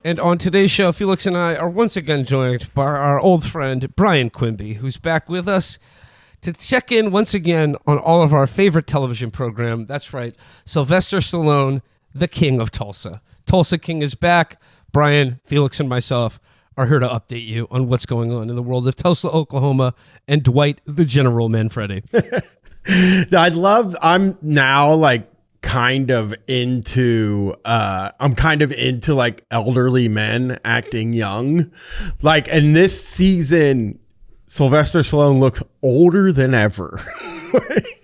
And on today's show, Felix and I are once again joined by our old friend, Bryan Quinby, who's back with us to check in once again on all of our favorite television program. That's right, Sylvester Stallone, the King of Tulsa. Tulsa King is back. Bryan, Felix, and myself are here to update you on what's going on in the world of Tulsa, Oklahoma, and Dwight the General Manfredi. I'm now like kind of into like elderly men acting young. Like in this season, Sylvester Stallone looks older than ever.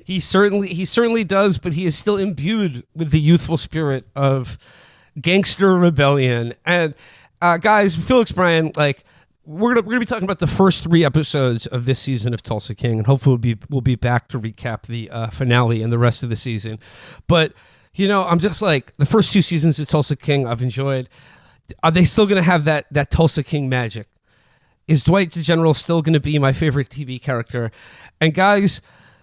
He certainly does, but he is still imbued with the youthful spirit of gangster rebellion. And guys, Felix, Bryan, like we're gonna be talking about the first 3 episodes of this season of Tulsa King, and hopefully we'll be back to recap the finale and the rest of the season. But you know, I'm just like, the first 2 seasons of Tulsa King I've enjoyed. Are they still gonna have that Tulsa King magic? Is Dwight the General still gonna be my favorite TV character? And guys,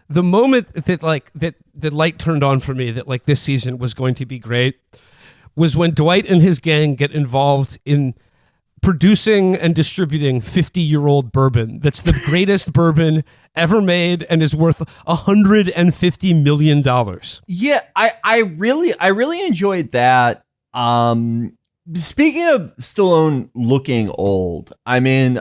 the moment that the light turned on for me that like this season was going to be great was when Dwight and his gang get involved in producing and distributing 50-year-old bourbon. That's the greatest bourbon ever made and is worth $150 million. Yeah, I really enjoyed that. Speaking of Stallone looking old, I mean,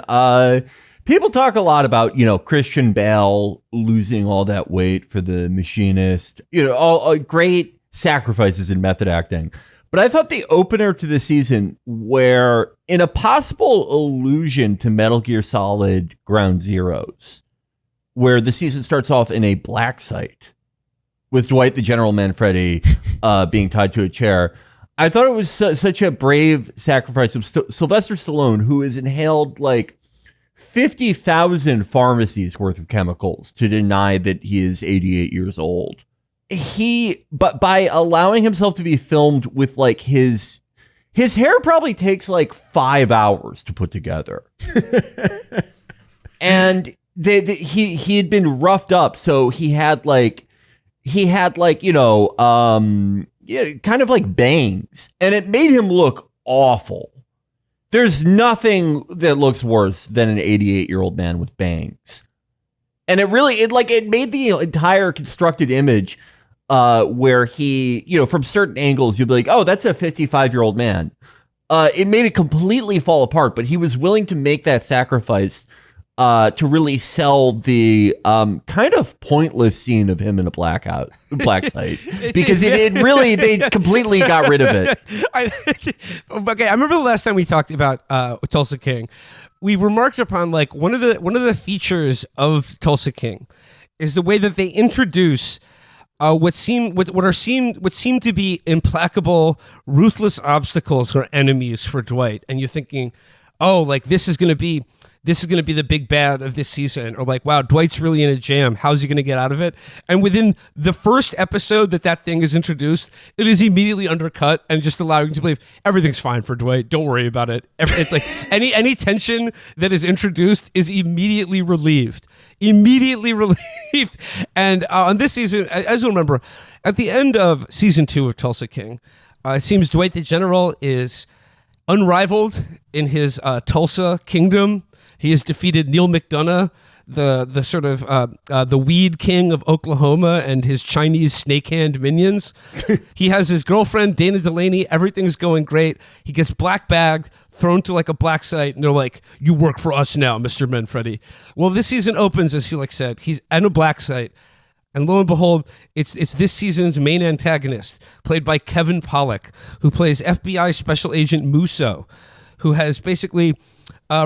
people talk a lot about, you know, Christian Bale losing all that weight for The Machinist, you know, all great sacrifices in method acting. But I thought the opener to the season, where in a possible allusion to Metal Gear Solid Ground Zeroes, where the season starts off in a black site with Dwight the General Manfredi being tied to a chair, I thought it was such a brave sacrifice of Sylvester Stallone, who has inhaled like 50,000 pharmacies worth of chemicals to deny that he is 88 years old. But by allowing himself to be filmed with like his hair probably takes like 5 hours to put together. And he had been roughed up, so he had like you know, kind of like bangs, and it made him look awful. There's nothing that looks worse than an 88-year-old man with bangs. And it made the entire constructed image where he, you know, from certain angles, you'd be like, oh, that's a 55-year-old man. It made it completely fall apart, but he was willing to make that sacrifice to really sell the kind of pointless scene of him in a black site, because they completely got rid of it. Okay, I remember the last time we talked about Tulsa King, we remarked upon like one of the features of Tulsa King is the way that they introduce what seem to be implacable, ruthless obstacles or enemies for Dwight, and you're thinking, oh, like this is going to be the big bad of this season, or like, wow, Dwight's really in a jam. How's he going to get out of it? And within the first episode that thing is introduced, it is immediately undercut and just allowing you to believe everything's fine for Dwight. Don't worry about it. It's like any tension that is introduced is immediately relieved. And on this season, as you'll remember, at the end of season 2 of Tulsa King, it seems Dwight the General is unrivaled in his Tulsa kingdom. He has defeated Neil McDonough, the sort of the weed king of Oklahoma, and his Chinese snake hand minions. He has his girlfriend Dana Delaney. Everything's going great. He gets black bagged, thrown to like a black site, and they're like, "You work for us now, Mr. Manfredi." Well, this season opens, as Felix said, he's at a black site, and lo and behold, it's this season's main antagonist, played by Kevin Pollak, who plays FBI Special Agent Musso, who has basically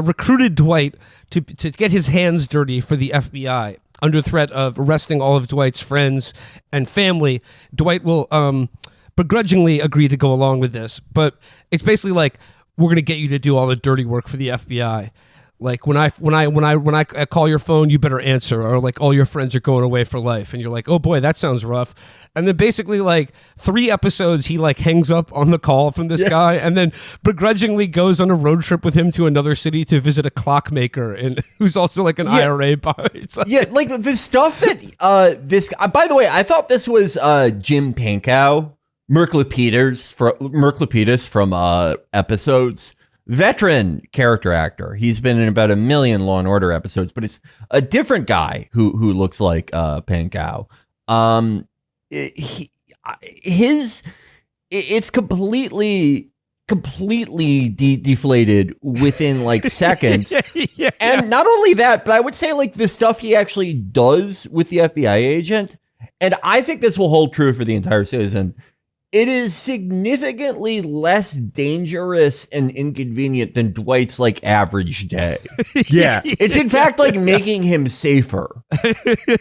recruited Dwight to get his hands dirty for the FBI under threat of arresting all of Dwight's friends and family. Dwight will begrudgingly agree to go along with this, but it's basically like, we're going to get you to do all the dirty work for the FBI. Like when I call your phone, you better answer, or like all your friends are going away for life, and you're like, oh boy, that sounds rough. And then basically like 3 episodes, he like hangs up on the call from this guy, and then begrudgingly goes on a road trip with him to another city to visit a clockmaker, and who's also like an IRA buy. Like, like the stuff that this. By the way, I thought this was Jim Pankow, Merk Lapidus from episodes. veteran character actor. He's been in about 1 million Law and Order episodes, but it's a different guy who looks like Pankau. It's completely deflated within like seconds. Yeah. And not only that, but I would say like the stuff he actually does with the FBI agent, and I think this will hold true for the entire season. It is significantly less dangerous and inconvenient than Dwight's like average day. Yeah. It's in fact like making him safer.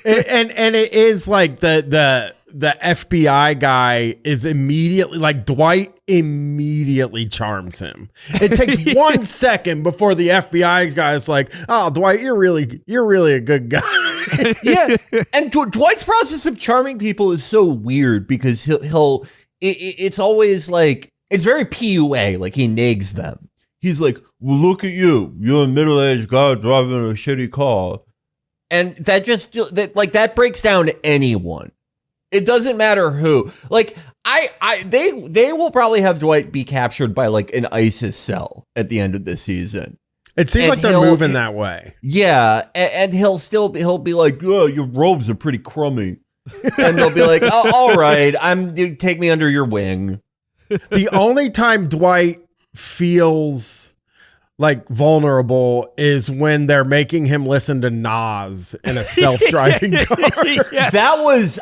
And it is like the FBI guy is immediately like Dwight immediately charms him. It takes 1 second before the FBI guy is like, "Oh, Dwight, you're really a good guy." Yeah, and Dwight's process of charming people is so weird because it's always like it's very PUA. Like he nags them. He's like, "Well, look at you. You're a middle-aged guy driving a shitty car," and that breaks down anyone. It doesn't matter who. Like they will probably have Dwight be captured by like an ISIS cell at the end of this season. It seems like they're moving that way. Yeah, and he'll be like, "Oh, your robes are pretty crummy," and they'll be like, "Oh, all right, take me under your wing." The only time Dwight feels like vulnerable is when they're making him listen to Nas in a self-driving car. Yeah.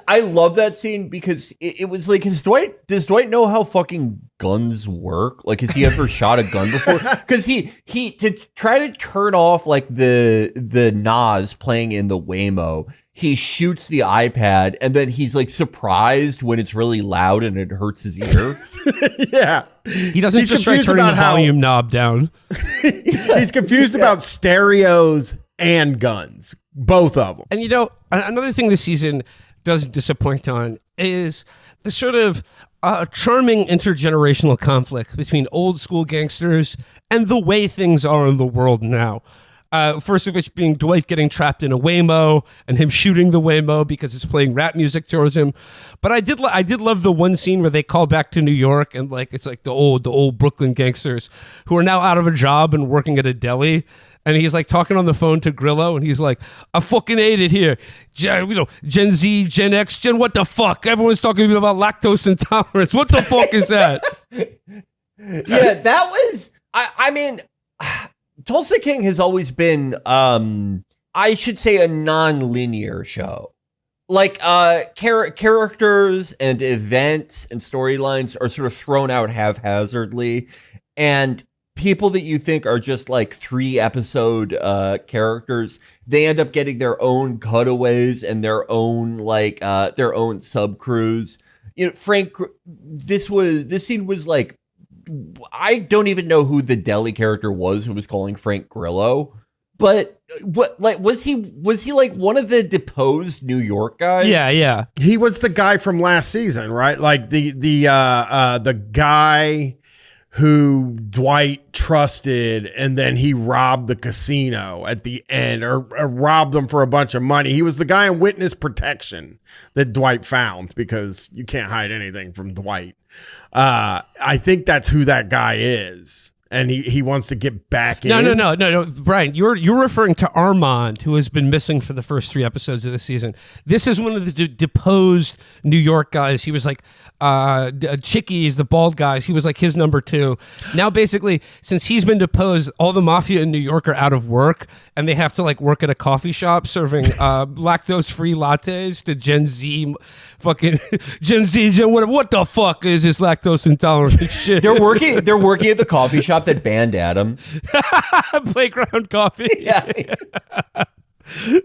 I love that scene because it was like, does Dwight know how fucking guns work? Like, has he ever shot a gun before? Because he to try to turn off like the Nas playing in the Waymo, he shoots the iPad and then he's like surprised when it's really loud and it hurts his ear. Yeah. He doesn't just try turning the volume knob down. He's confused about stereos and guns, both of them. And you know, another thing this season doesn't disappoint on is the sort of charming intergenerational conflict between old school gangsters and the way things are in the world now. First of which being Dwight getting trapped in a Waymo and him shooting the Waymo because it's playing rap music towards him. But I did love the one scene where they call back to New York and like it's like the old Brooklyn gangsters who are now out of a job and working at a deli. And he's like talking on the phone to Grillo, and he's like, "I fucking ate it here. Gen Z, Gen X, Gen what the fuck? Everyone's talking to me about lactose intolerance. What the fuck is that?" Yeah, that was. I mean, Tulsa King has always been, I should say, a non-linear show. Like characters and events and storylines are sort of thrown out haphazardly, and people that you think are just like 3-episode characters, they end up getting their own cutaways and their own sub crews. You know, Frank, this scene was like, I don't even know who the deli character was who was calling Frank Grillo, but was he like one of the deposed New York guys? Yeah. He was the guy from last season, right? Like the guy who Dwight trusted, and then he robbed the casino at the end, or robbed them for a bunch of money. He was the guy in witness protection that Dwight found, because you can't hide anything from Dwight. I think that's who that guy is. And he wants to get back in. No, Brian, you're referring to Armand, who has been missing for the first 3 episodes of the season. This is one of the deposed New York guys. He was like Chickies, the bald guys. He was like his number 2. Now, basically, since he's been deposed, all the mafia in New York are out of work, and they have to like work at a coffee shop serving lactose-free lattes to Gen Z, what the fuck is this lactose intolerant shit? They're working at the coffee shop that banned Adam. Playground coffee. Yeah.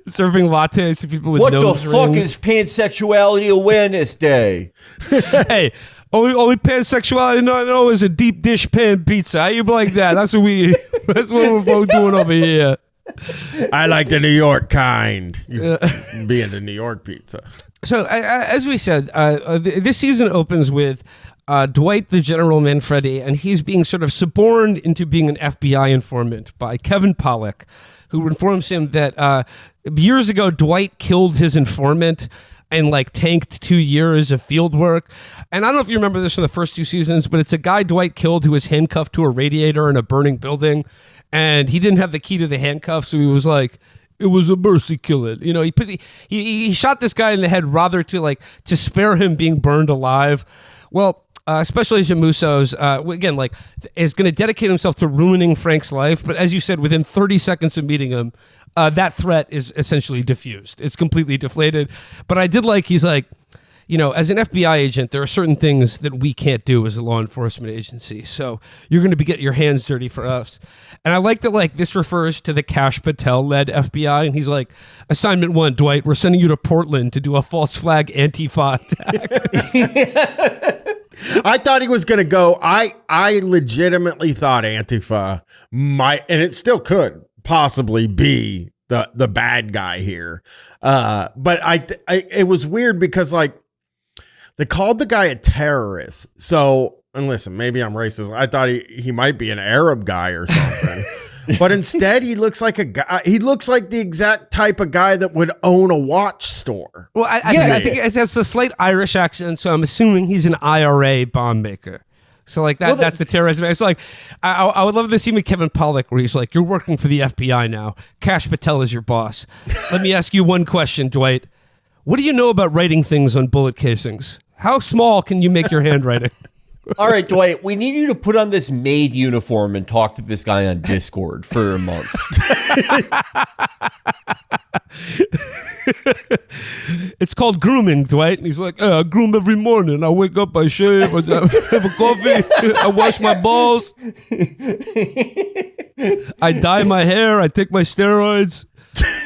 Serving lattes to people with what nose the fuck rings. is Pansexuality Awareness Day? Hey, only pansexuality not know is a deep dish pan pizza. How you like that? That's what we're both doing over here. I like the New York kind. Being the New York pizza. So as we said, this season opens with Dwight the General Manfredi, and he's being sort of suborned into being an FBI informant by Kevin Pollak, who informs him that years ago Dwight killed his informant and like tanked 2 years of field work. And I don't know if you remember this from the first 2 seasons, but it's a guy Dwight killed who was handcuffed to a radiator in a burning building, and he didn't have the key to the handcuffs, so he was like, it was a mercy killing. You know, he shot this guy in the head rather to spare him being burned alive. Well, Special Agent Musso's, again, like, is going to dedicate himself to ruining Frank's life. But as you said, within 30 seconds of meeting him, that threat is essentially diffused. It's completely deflated. But I did like, he's like, you know, as an FBI agent, there are certain things that we can't do as a law enforcement agency. So you're going to be getting your hands dirty for us. And I like that, like, this refers to the Kash Patel-led FBI. And he's like, Assignment 1, Dwight, we're sending you to Portland to do a false flag Antifa attack. I thought he was going to go. I legitimately thought Antifa might, and it still could possibly be the bad guy here. But it was weird because, like, they called the guy a terrorist. So, and listen, maybe I'm racist. I thought he might be an Arab guy or something. But instead, he looks like a guy. He looks like the exact type of guy that would own a watch store. Well, I think it has a slight Irish accent, so I'm assuming he's an IRA bomb maker. So, like, that's the terrorism. It's like, I would love to see with Kevin Pollak, where he's like, you're working for the FBI now. Kash Patel is your boss. Let me ask you one question, Dwight. What do you know about writing things on bullet casings? How small can you make your handwriting? All right, Dwight, we need you to put on this maid uniform and talk to this guy on Discord for a month. It's called grooming, Dwight. And he's like, I groom every morning. I wake up, I shave, I have a coffee, I wash my balls, I dye my hair, I take my steroids.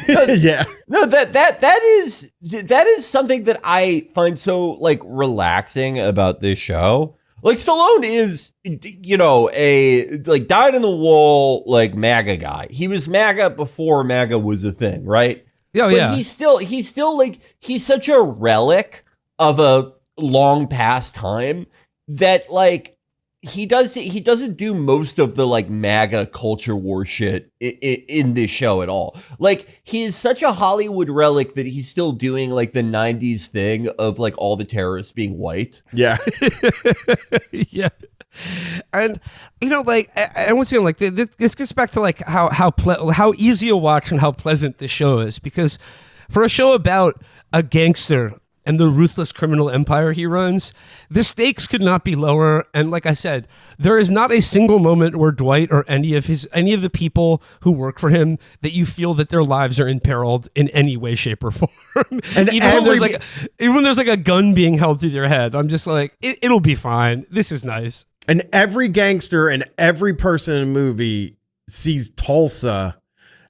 Yeah. No, that is something that I find so, like, relaxing about this show. Like, Stallone is, you know, a, like, dyed in the wool, like, MAGA guy. He was MAGA before MAGA was a thing, right? Oh, but yeah. He's still like, he's such a relic of a long past time that, like, he doesn't do most of the, like, MAGA culture war shit in this show at all. Like, he is such a Hollywood relic that he's still doing, like, the 90s thing of, like, all the terrorists being white. Yeah. Yeah. And, you know, like, I want to say, like, this gets back to, like, how easy a watch and how pleasant this show is. Because for a show about a gangster and the ruthless criminal empire he runs, the stakes could not be lower. And like I said, there is not a single moment where Dwight or any of the people who work for him that you feel that their lives are imperiled in any way, shape, or form. And even when there's like a gun being held to their head, I'm just like, it'll be fine. This is nice. And every gangster and every person in the movie sees Tulsa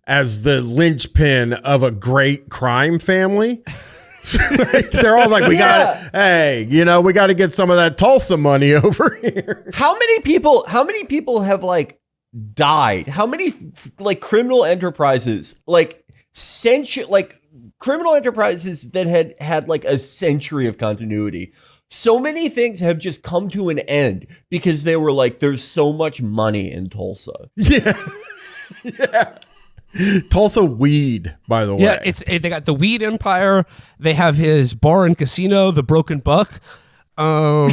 as the linchpin of a great crime family. They're all like, we got to get some of that Tulsa money over here. How many people have, like, died? How many like criminal enterprises, like criminal enterprises that had like a century of continuity? So many things have just come to an end because they were like, there's so much money in Tulsa. Yeah. Yeah. Tulsa weed, by the way. Yeah, they got the weed empire. They have his bar and casino, the Broken Buck. I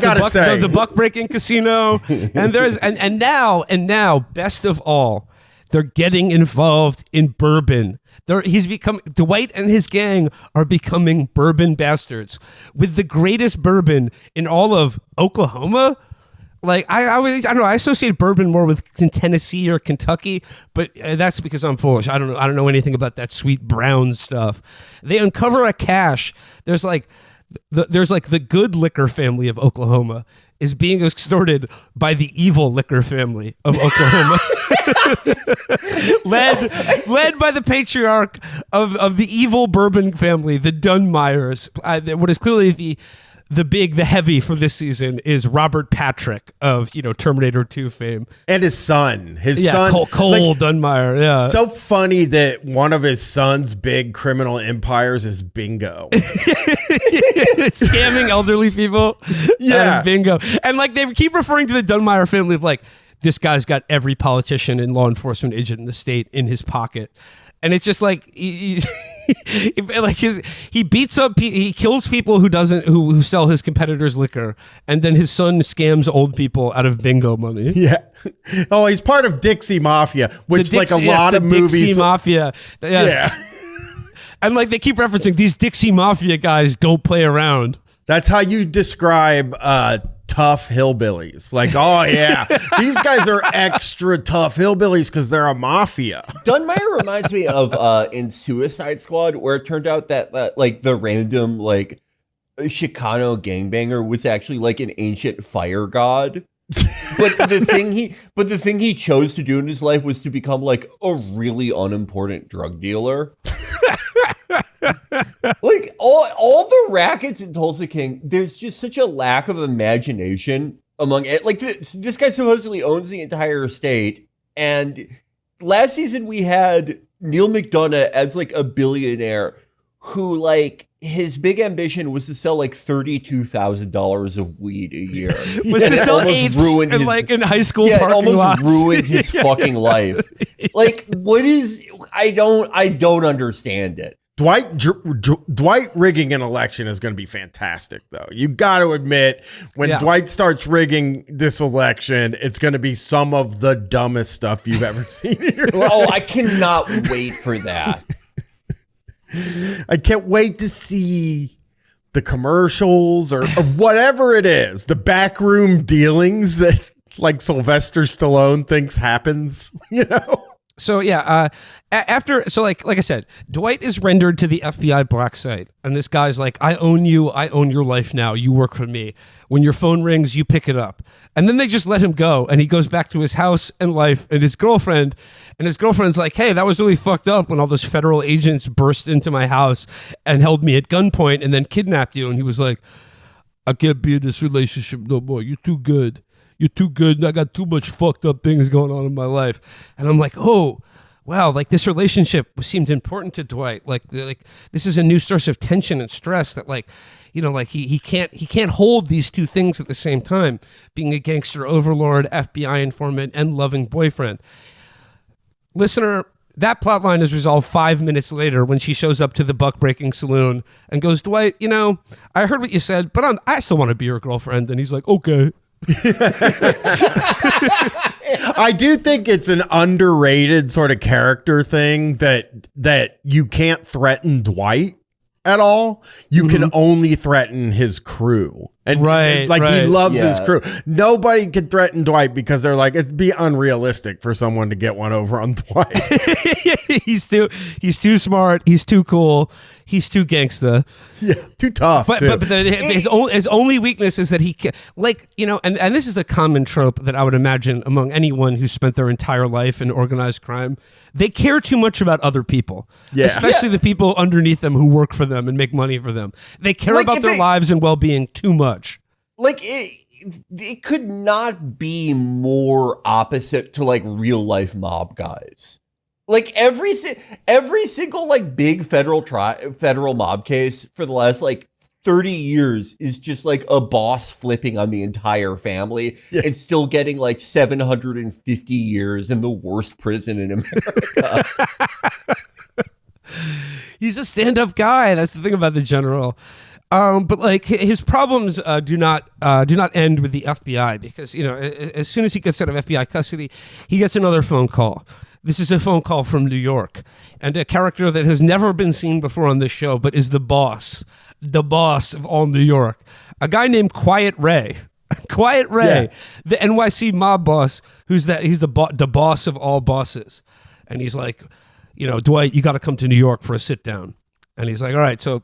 gotta say, the Buck Breaking Casino, and now, best of all, they're getting involved in bourbon. Dwight and his gang are becoming bourbon bastards with the greatest bourbon in all of Oklahoma. Like, I don't know. I associate bourbon more with Tennessee or Kentucky, but that's because I'm foolish. I don't know anything about that sweet brown stuff. They uncover a cache. There's like the good liquor family of Oklahoma is being extorted by the evil liquor family of Oklahoma, led by the patriarch of the evil bourbon family, the Dunmeyers. What is clearly the heavy for this season is Robert Patrick of, Terminator 2 fame. And his son. Cole Dunmeyer. Yeah. So funny that one of his son's big criminal empires is bingo. Scamming elderly people. Yeah. Bingo. And like they keep referring to the Dunmeyer family of like, this guy's got every politician and law enforcement agent in the state in his pocket. And it's just like, like he beats up, he kills people who sell his competitors liquor, and then his son scams old people out of bingo money. Yeah. Oh, he's part of Dixie Mafia, which The like a Dixie- lot yes, of the movies. Dixie Mafia. Yes. Yeah. And like they keep referencing these Dixie Mafia guys don't play around. That's how you describe tough hillbillies. Like, oh yeah, these guys are extra tough hillbillies because they're a mafia. Dunmeyer reminds me of in Suicide Squad, where it turned out that like the random like Chicano gangbanger was actually like an ancient fire god. But the thing he chose to do in his life was to become like a really unimportant drug dealer. Like all the rackets in Tulsa King, there's just such a lack of imagination among it. Like this guy supposedly owns the entire estate, and last season we had Neil McDonough as like a billionaire who like his big ambition was to sell like $32,000 of weed a year. Was to sell eighths in like in high school it parking almost lots. ruined his fucking life. Like, what is? I don't understand it. Dwight rigging an election is going to be fantastic, though. You got to admit, when Dwight starts rigging this election, it's going to be some of the dumbest stuff you've ever seen in your life. Oh, I cannot wait for that. I can't wait to see the commercials or whatever it is, the backroom dealings that like Sylvester Stallone thinks happens, you know? So yeah, like I said, Dwight is rendered to the FBI black site, and this guy's like, I own you, I own your life now, you work for me. When your phone rings, you pick it up. And then they just let him go, and he goes back to his house and life and his girlfriend, and his girlfriend's like, hey, that was really fucked up when all those federal agents burst into my house and held me at gunpoint and then kidnapped you. And he was like, I can't be in this relationship no more, you're too good. You're too good. I got too much fucked up things going on in my life. And I'm like, oh, wow, like this relationship seemed important to Dwight. Like this is a new source of tension and stress that like, you know, like he can't hold these two things at the same time, being a gangster overlord, FBI informant, and loving boyfriend. Listener, that plot line is resolved 5 minutes later when she shows up to the buck-breaking saloon and goes, Dwight, you know, I heard what you said, but I still want to be your girlfriend. And he's like, okay. I do think it's an underrated sort of character thing that you can't threaten Dwight at all. You can only threaten his crew. And he loves his crew. Nobody can threaten Dwight because they're like, it'd be unrealistic for someone to get one over on Dwight. He's too smart. He's too cool. He's too gangsta. Yeah, too tough. But his only weakness is that he can, like, you know, and this is a common trope that I would imagine among anyone who spent their entire life in organized crime. They care too much about other people, especially the people underneath them who work for them and make money for them. They care about their lives and well-being too much. Like it could not be more opposite to like real life mob guys. Like every single like big federal mob case for the last like 30 years is just like a boss flipping on the entire family and still getting like 750 years in the worst prison in America. He's a stand-up guy. That's the thing about the general. But like his problems do not end with the FBI because, you know, as soon as he gets out of FBI custody, he gets another phone call. This is a phone call from New York, and a character that has never been seen before on this show, but is the boss of all New York, a guy named Quiet Ray. Quiet Ray, the NYC mob boss, he's the boss of all bosses. And he's like, you know, Dwight, you got to come to New York for a sit down. And he's like, all right. So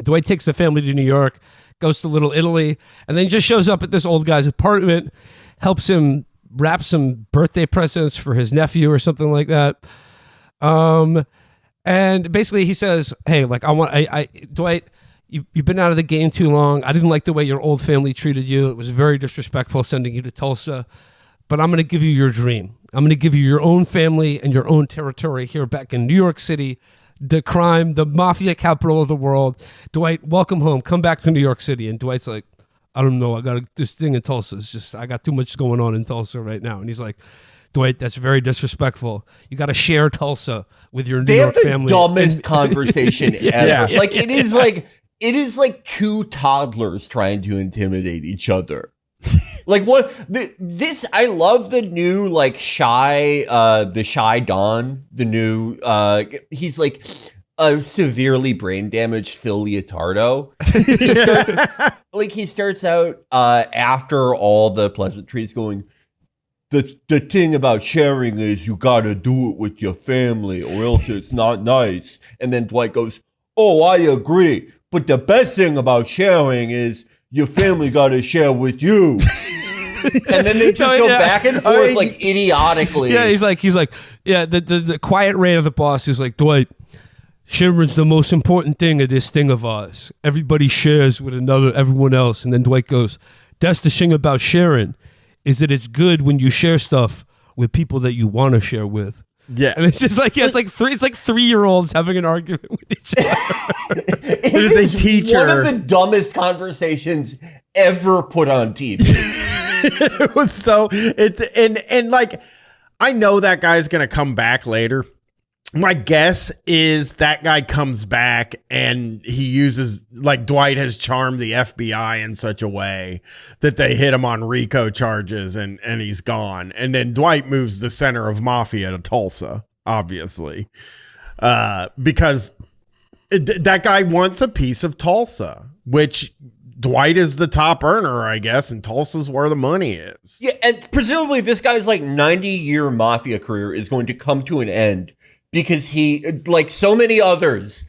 Dwight takes the family to New York, goes to Little Italy, and then just shows up at this old guy's apartment, helps him wrap some birthday presents for his nephew or something like that. And basically he says, hey, like Dwight, you've been out of the game too long. I didn't like the way your old family treated you. It was very disrespectful sending you to Tulsa, but I'm going to give you your dream. I'm going to give you your own family and your own territory here back in New York City, the mafia capital of the world. Dwight, welcome home. Come back to New York City. And Dwight's like, I don't know. I got this thing in Tulsa. It's just, I got too much going on in Tulsa right now. And he's like, Dwight, that's very disrespectful. You got to share Tulsa with your New They York have the family. dumbest conversation ever. Yeah. Like it is like two toddlers trying to intimidate each other. Like what this I love the new like the shy Don, the new he's like a severely brain damaged Phil Leotardo. He starts out after all the pleasantries going, the thing about sharing is you gotta do it with your family or else it's not nice. And then Dwight goes, oh, I agree. But the best thing about sharing is your family gotta share with you. And then they just go back and forth like idiotically. Yeah, he's like, the quiet Ray of the boss is like, Dwight, sharing's the most important thing of this thing of ours. Everybody shares with everyone else. And then Dwight goes, that's the thing about sharing, is that it's good when you share stuff with people that you want to share with. Yeah. And it's just like, it's like 3-year-olds having an argument with each other. It is a teacher. One of the dumbest conversations ever put on TV. It was so and like I know that guy's gonna come back later. My guess is that guy comes back and he uses, like, Dwight has charmed the FBI in such a way that they hit him on RICO charges and he's gone. And then Dwight moves the center of mafia to Tulsa, obviously, because that guy wants a piece of Tulsa, which Dwight is the top earner, I guess, and Tulsa's where the money is. Yeah, and presumably this guy's like 90-year mafia career is going to come to an end because he, like so many others,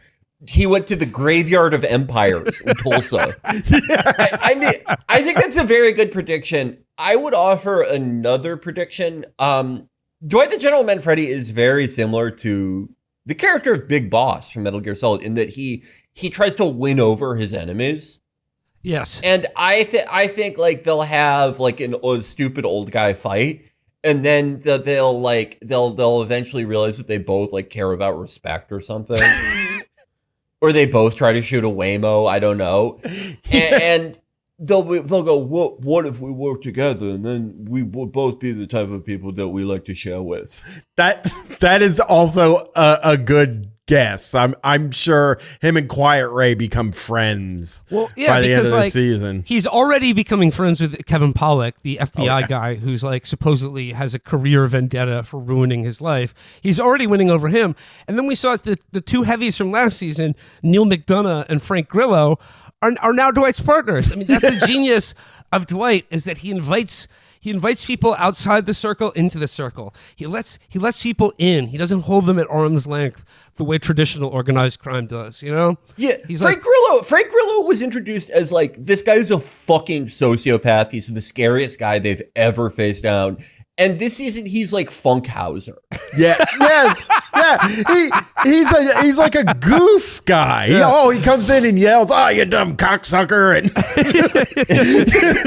he went to the graveyard of empires in Tulsa. I mean, I think that's a very good prediction. I would offer another prediction. Dwight the General Manfredi is very similar to the character of Big Boss from Metal Gear Solid in that he tries to win over his enemies. Yes. And I think like they'll have like a stupid old guy fight, and then they'll eventually realize that they both like care about respect or something. Or they both try to shoot a Waymo, I don't know. And they'll go, what if we work together and then we will both be the type of people that we like to share with. That is also a good guess. I'm sure him and Quiet Ray become friends. Well, yeah, by the end because of the like season. he's already becoming friends with Kevin Pollak, the FBI guy who's like supposedly has a career vendetta for ruining his life. He's already winning over him. And then we saw the two heavies from last season, Neil McDonough and Frank Grillo, are now Dwight's partners. I mean, that's the genius of Dwight, is that he invites people outside the circle into the circle. He lets people in. He doesn't hold them at arm's length the way traditional organized crime does, you know? Yeah. He's Frank Grillo was introduced as like, this guy's a fucking sociopath. He's the scariest guy they've ever faced down. And this season, he's like Funkhauser. Yeah. Yes. Yeah. He's like a goof guy. Yeah. He comes in and yells, "Oh, you dumb cocksucker!" And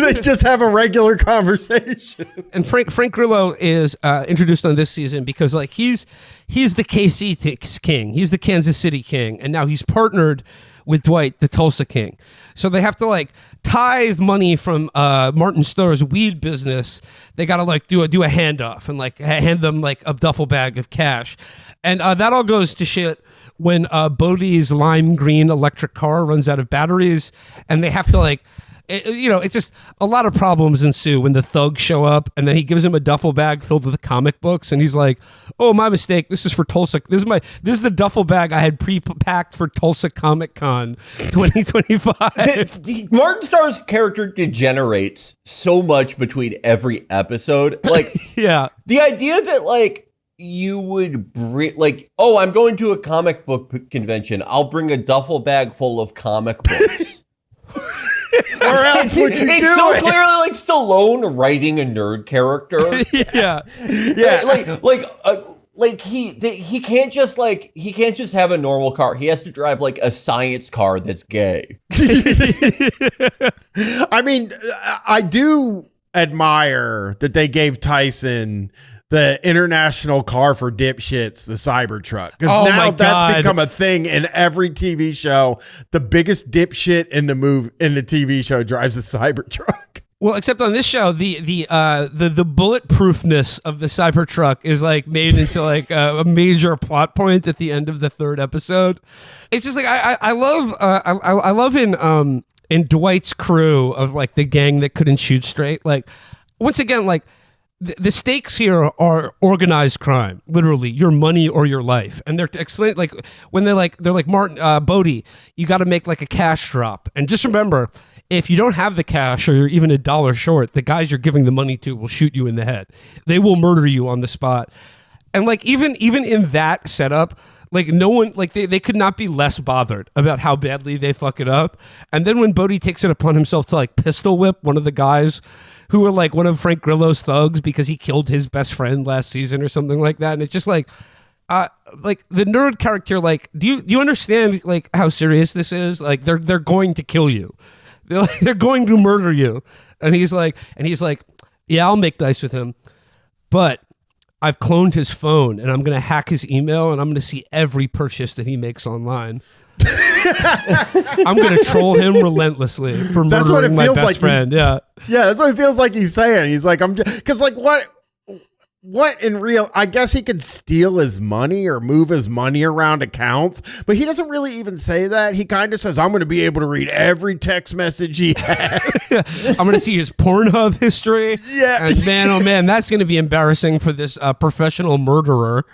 they just have a regular conversation. And Frank Grillo is introduced on this season because like he's the KC King. He's the Kansas City King, and now he's partnered with Dwight, the Tulsa King. So they have to like tithe money from Martin Starr's weed business. They got to like do a handoff and like hand them like a duffel bag of cash. And that all goes to shit when Bodie's lime green electric car runs out of batteries, and they have to like, it's just a lot of problems ensue when the thugs show up, and then he gives him a duffel bag filled with comic books, and he's like, "Oh, my mistake. This is for Tulsa. This is the duffel bag I had pre-packed for Tulsa Comic Con 2025." Martin Starr's character degenerates so much between every episode. Like, yeah, the idea that like you would bring like, oh, I'm going to a comic book convention. I'll bring a duffel bag full of comic books. Where else would you do it's so clearly like Stallone writing a nerd character. yeah. Like he can't just have a normal car. He has to drive like a science car that's gay. I mean, I do admire that they gave Tyson the international car for dipshits, the Cybertruck. Because now that's become a thing in every TV show. The biggest dipshit in the TV show drives a Cybertruck. Well, except on this show, the bulletproofness of the Cybertruck is like made into like a major plot point at the end of the third episode. It's just like I love in Dwight's crew of like the gang that couldn't shoot straight. Like once again, like the stakes here are organized crime, literally your money or your life. And they're explain like when they're like Martin Bodie, you got to make like a cash drop, and just remember, if you don't have the cash or you're even $1 short, the guys you're giving the money to will shoot you in the head. They will murder you on the spot. And like even in that setup, like no one, like they could not be less bothered about how badly they fuck it up. And then when Bodie takes it upon himself to like pistol whip one of the guys who were like one of Frank Grillo's thugs because he killed his best friend last season or something like that. And it's just like the nerd character, like, do you understand like how serious this is? Like they're going to kill you. They're going to murder you. And he's like, yeah, I'll make dice with him, but I've cloned his phone and I'm going to hack his email and I'm going to see every purchase that he makes online. I'm going to troll him relentlessly for murdering my best friend. Yeah. Yeah. That's what it feels like he's saying. He's like, because like what in real, I guess he could steal his money or move his money around accounts, but he doesn't really even say that. He kind of says, I'm going to be able to read every text message he has. I'm going to see his Pornhub history. Yeah. And man, oh man, that's going to be embarrassing for this professional murderer.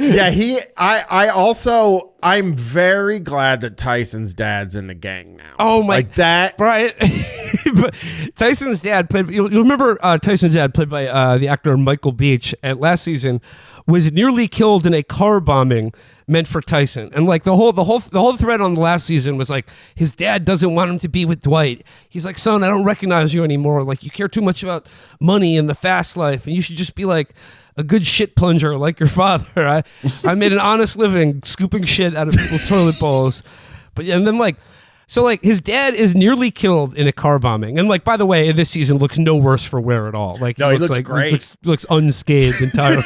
Yeah, I'm very glad that Tyson's dad's in the gang now. Oh my, like that, Brian. Tyson's dad played. You'll remember Tyson's dad, played by the actor Michael Beach, at last season, was nearly killed in a car bombing meant for Tyson. And like the whole thread on the last season was like his dad doesn't want him to be with Dwight. He's like, son, I don't recognize you anymore. Like you care too much about money and the fast life, and you should just be like a good shit plunger like your father. I made an honest living scooping shit out of people's toilet bowls. But yeah, and then like, so like his dad is nearly killed in a car bombing. And like, by the way, in this season looks no worse for wear at all. Like no, he looks like great. Looks unscathed entirely.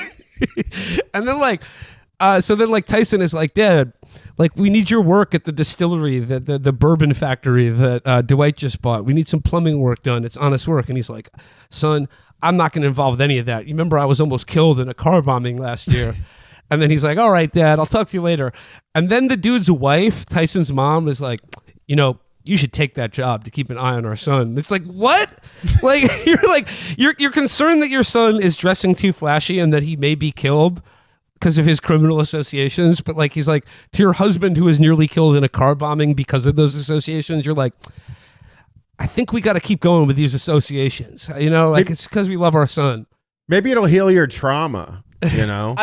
And then like, so then like Tyson is like, Dad, like we need your work at the distillery, the bourbon factory that Dwight just bought. We need some plumbing work done. It's honest work. And he's like, son, I'm not going to involve with any of that. You remember I was almost killed in a car bombing last year. And then he's like, all right, Dad, I'll talk to you later. And then the dude's wife, Tyson's mom, is like, you know, you should take that job to keep an eye on our son. It's like, what? Like you're concerned that your son is dressing too flashy and that he may be killed because of his criminal associations. But like, he's like, to your husband who was nearly killed in a car bombing because of those associations, you're like, I think we got to keep going with these associations. You know, like it's because we love our son. Maybe it'll heal your trauma, you know?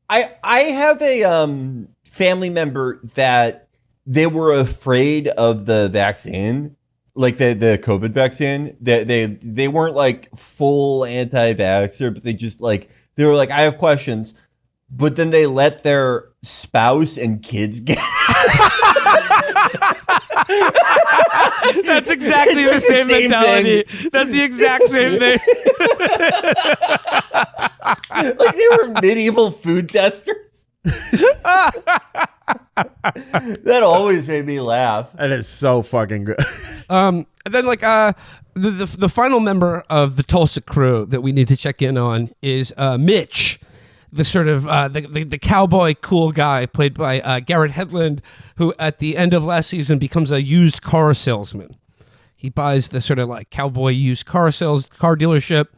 I have a family member that they were afraid of the vaccine, like the COVID vaccine. They weren't like full anti-vaxxer, but they just like, they were like, I have questions. But then they let their spouse and kids get That's exactly the same mentality. Thing. That's the exact same thing. Like they were medieval food testers. That always made me laugh. That is so fucking good. And then like the final member of the Tulsa crew that we need to check in on is Mitch, the sort of the cowboy cool guy played by Garrett Hedlund, who at the end of last season becomes a used car salesman. He buys the sort of like cowboy used car dealership,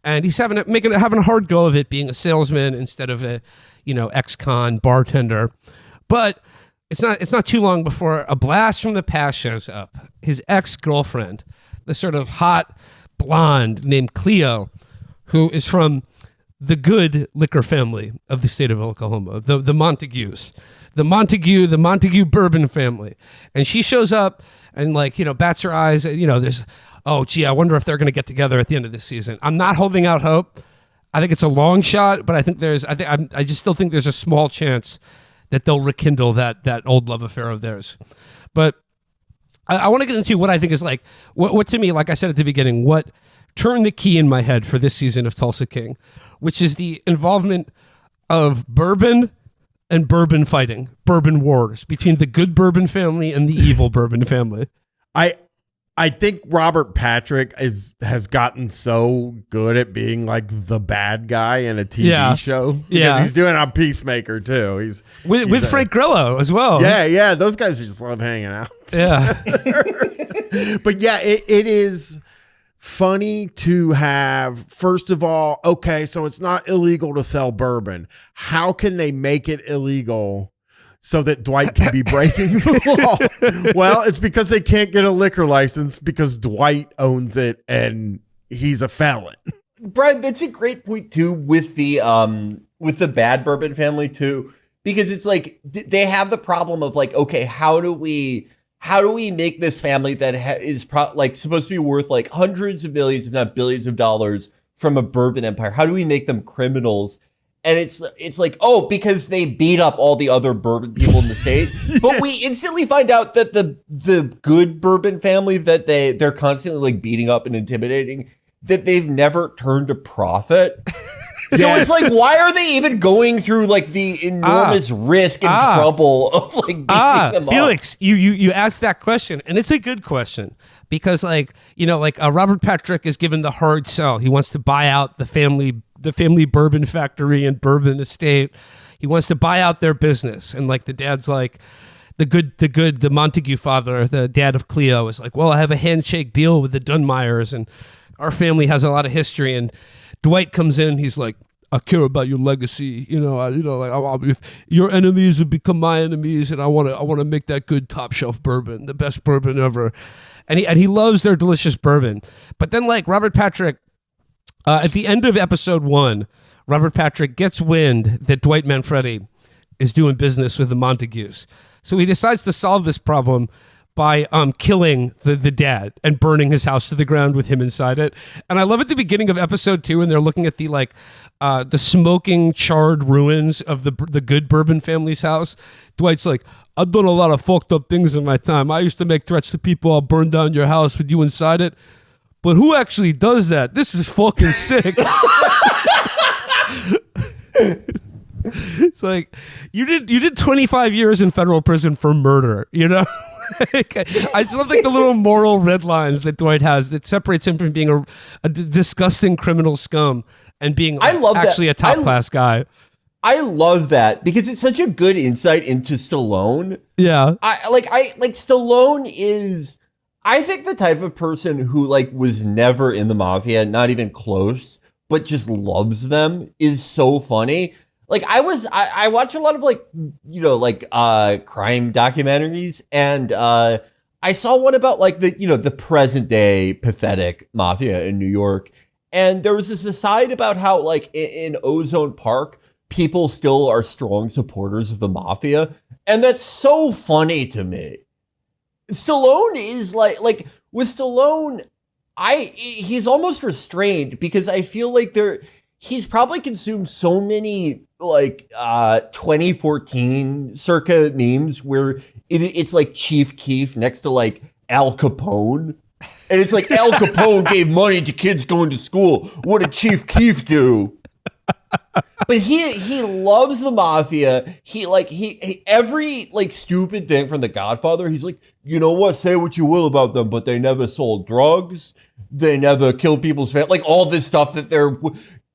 and he's having a hard go of it being a salesman instead of a ex-con bartender. But it's not too long before a blast from the past shows up. His ex-girlfriend, the sort of hot blonde named Cleo, who is from the good liquor family of the state of Oklahoma, the Montagues, the Montague bourbon family. And she shows up and bats her eyes. There's, oh gee, I wonder if they're going to get together at the end of this season. I'm not holding out hope. I think it's a long shot, but I just still think there's a small chance that they'll rekindle that old love affair of theirs. But I want to get into what I think is like, what to me, like I said at the beginning, what turned the key in my head for this season of Tulsa King, which is the involvement of bourbon, and bourbon fighting, bourbon wars between the good bourbon family and the evil bourbon family. I think Robert Patrick has gotten so good at being like the bad guy in a TV show. Because he's doing it on Peacemaker too. He's with Frank Grillo as well. Yeah. Those guys just love hanging out. Yeah. But yeah, it is funny to have, first of all, okay, so it's not illegal to sell bourbon. How can they make it illegal so that Dwight can be breaking the law? Well, it's because they can't get a liquor license because Dwight owns it and he's a felon. Bryan, that's a great point too with the bad bourbon family too, because it's like they have the problem of like, okay, how do we make this family that is supposed to be worth like hundreds of millions, if not billions of dollars from a bourbon empire? How do we make them criminals? And it's like, oh, because they beat up all the other bourbon people in the state. But we instantly find out that the good bourbon family that they're constantly like beating up and intimidating, that they've never turned a profit. So it's like, why are they even going through like the enormous risk and trouble of like beating them Felix, up? you asked that question, and it's a good question because Robert Patrick is given the hard sell. He wants to buy out the family bourbon factory and bourbon estate. He wants to buy out their business, and like the dad's like the Montague father, the dad of Cleo, is like, well, I have a handshake deal with the Dunmeyers, and our family has a lot of history. And Dwight comes in, he's like, I care about your legacy, if your enemies would become my enemies, and I want to make that good top shelf bourbon, the best bourbon ever, and he loves their delicious bourbon. But then like Robert Patrick, at the end of episode 1, Robert Patrick gets wind that Dwight Manfredi is doing business with the Montagues, so he decides to solve this problem by killing the dad and burning his house to the ground with him inside it. And I love at the beginning of episode 2, and they're looking at the smoking, charred ruins of the good bourbon family's house. Dwight's like, I've done a lot of fucked up things in my time. I used to make threats to people, I'll burn down your house with you inside it. But who actually does that? This is fucking sick. It's like, you did 25 years in federal prison for murder, I just love like the little moral red lines that Dwight has that separates him from being a disgusting criminal scum and being actually a top class guy. I love that because it's such a good insight into Stallone. Yeah. Stallone is, I think, the type of person who like was never in the mafia, not even close, but just loves them, is so funny. Like I watch a lot of crime documentaries, and I saw one about like the present day pathetic mafia in New York. And there was this aside about how like in Ozone Park, people still are strong supporters of the mafia. And that's so funny to me. Stallone is like with Stallone, he's almost restrained because I feel like he's probably consumed so many like 2014 circa memes where it's like Chief Keef next to like Al Capone. And it's like Al Capone gave money to kids going to school. What did Chief Keef do? But he loves the mafia. He every like stupid thing from The Godfather, he's like, you know what? Say what you will about them, but they never sold drugs. They never killed people's family. Like all this stuff that they're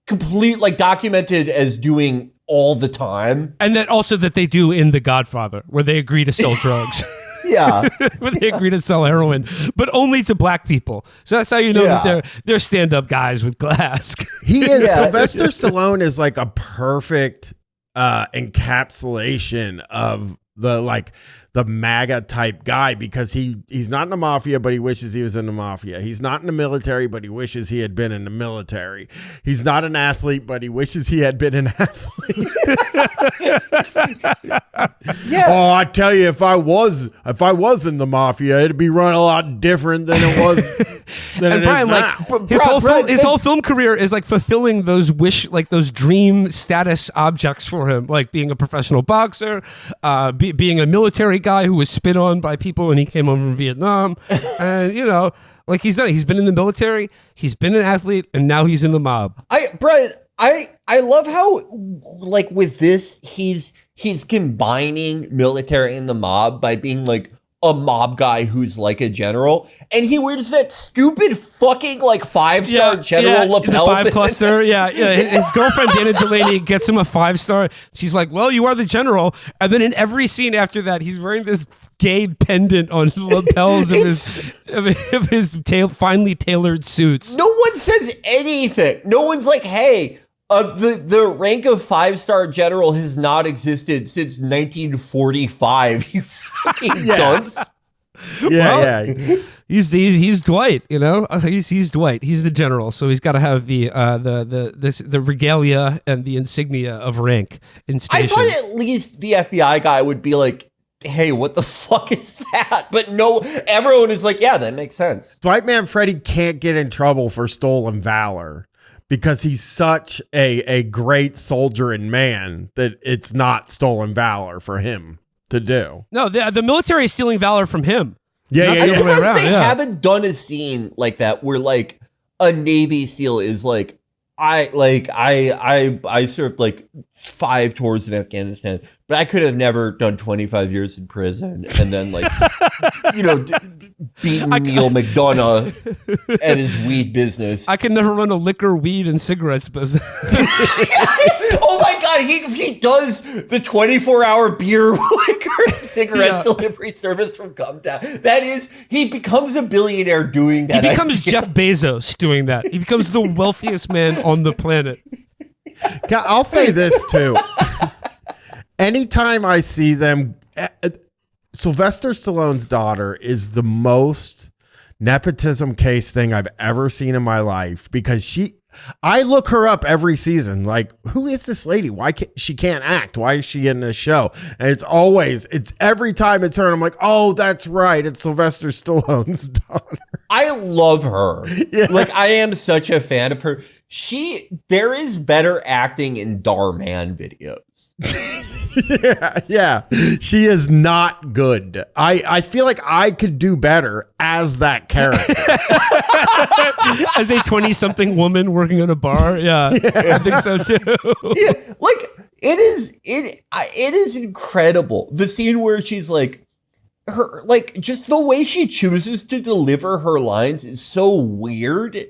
complete documented as doing all the time. And then also that they do in The Godfather, where they agree to sell drugs. Yeah. Where they agree to sell heroin, but only to black people. So that's how you know that they're stand-up guys with glass. He is. Sylvester Stallone is like a perfect encapsulation of the MAGA type guy, because he's not in the mafia, but he wishes he was in the mafia. He's not in the military, but he wishes he had been in the military. He's not an athlete, but he wishes he had been an athlete. Yeah. Oh, I tell you, if I was in the mafia, it'd be run a lot different than it was. And Bryan, his whole film career is like fulfilling those those dream status objects for him, like being a professional boxer, being a military guy who was spit on by people when he came home from Vietnam, and he's done it. He's been in the military, he's been an athlete, and now he's in the mob. Bryan, I love how like with this he's he's combining military and the mob by being like a mob guy who's like a general, and he wears that stupid fucking like 5-star general lapel. The 5 cluster. Yeah. His girlfriend Dana Delaney gets him a 5-star. She's like, "Well, you are the general." And then in every scene after that, he's wearing this gay pendant on the lapels of his finely tailored suits. No one says anything. No one's like, "Hey, the rank of 5-star general has not existed since 1945." You fucking dunce. He's Dwight, you know. He's Dwight. He's the general, so he's got to have the regalia and the insignia of rank in station. I thought at least the FBI guy would be like, "Hey, what the fuck is that?" But no, everyone is like, "Yeah, that makes sense." Dwight Manfredi can't get in trouble for stolen valor because he's such a great soldier and man that it's not stolen valor for him to do. No, the military is stealing valor from him. Yeah. I'm surprised they haven't done a scene like that where like a Navy SEAL is like, I served like 5 tours in Afghanistan, but I could have never done 25 years in prison and then like, beaten Neil McDonough at his weed business. I could never run a liquor, weed, and cigarettes business. Oh my God, he does the 24-hour beer, liquor, and cigarettes delivery service from Gumtown. That is, he becomes a billionaire doing that. He becomes Jeff Bezos doing that. He becomes the wealthiest man on the planet. I'll say this too. Anytime I see them, Sylvester Stallone's daughter is the most nepotism case thing I've ever seen in my life because I look her up every season. Like, who is this lady? Why can't she act? Why is she in this show? And it's every time it's her. And I'm like, oh, that's right. It's Sylvester Stallone's daughter. I love her. Yeah. Like, I am such a fan of her. There is better acting in Darman videos. Yeah. She is not good. I feel like I could do better as that character. As a 20-something woman working in a bar. Yeah, I think so too. Yeah, like it is incredible. The scene where she's like, her, like, just the way she chooses to deliver her lines is so weird.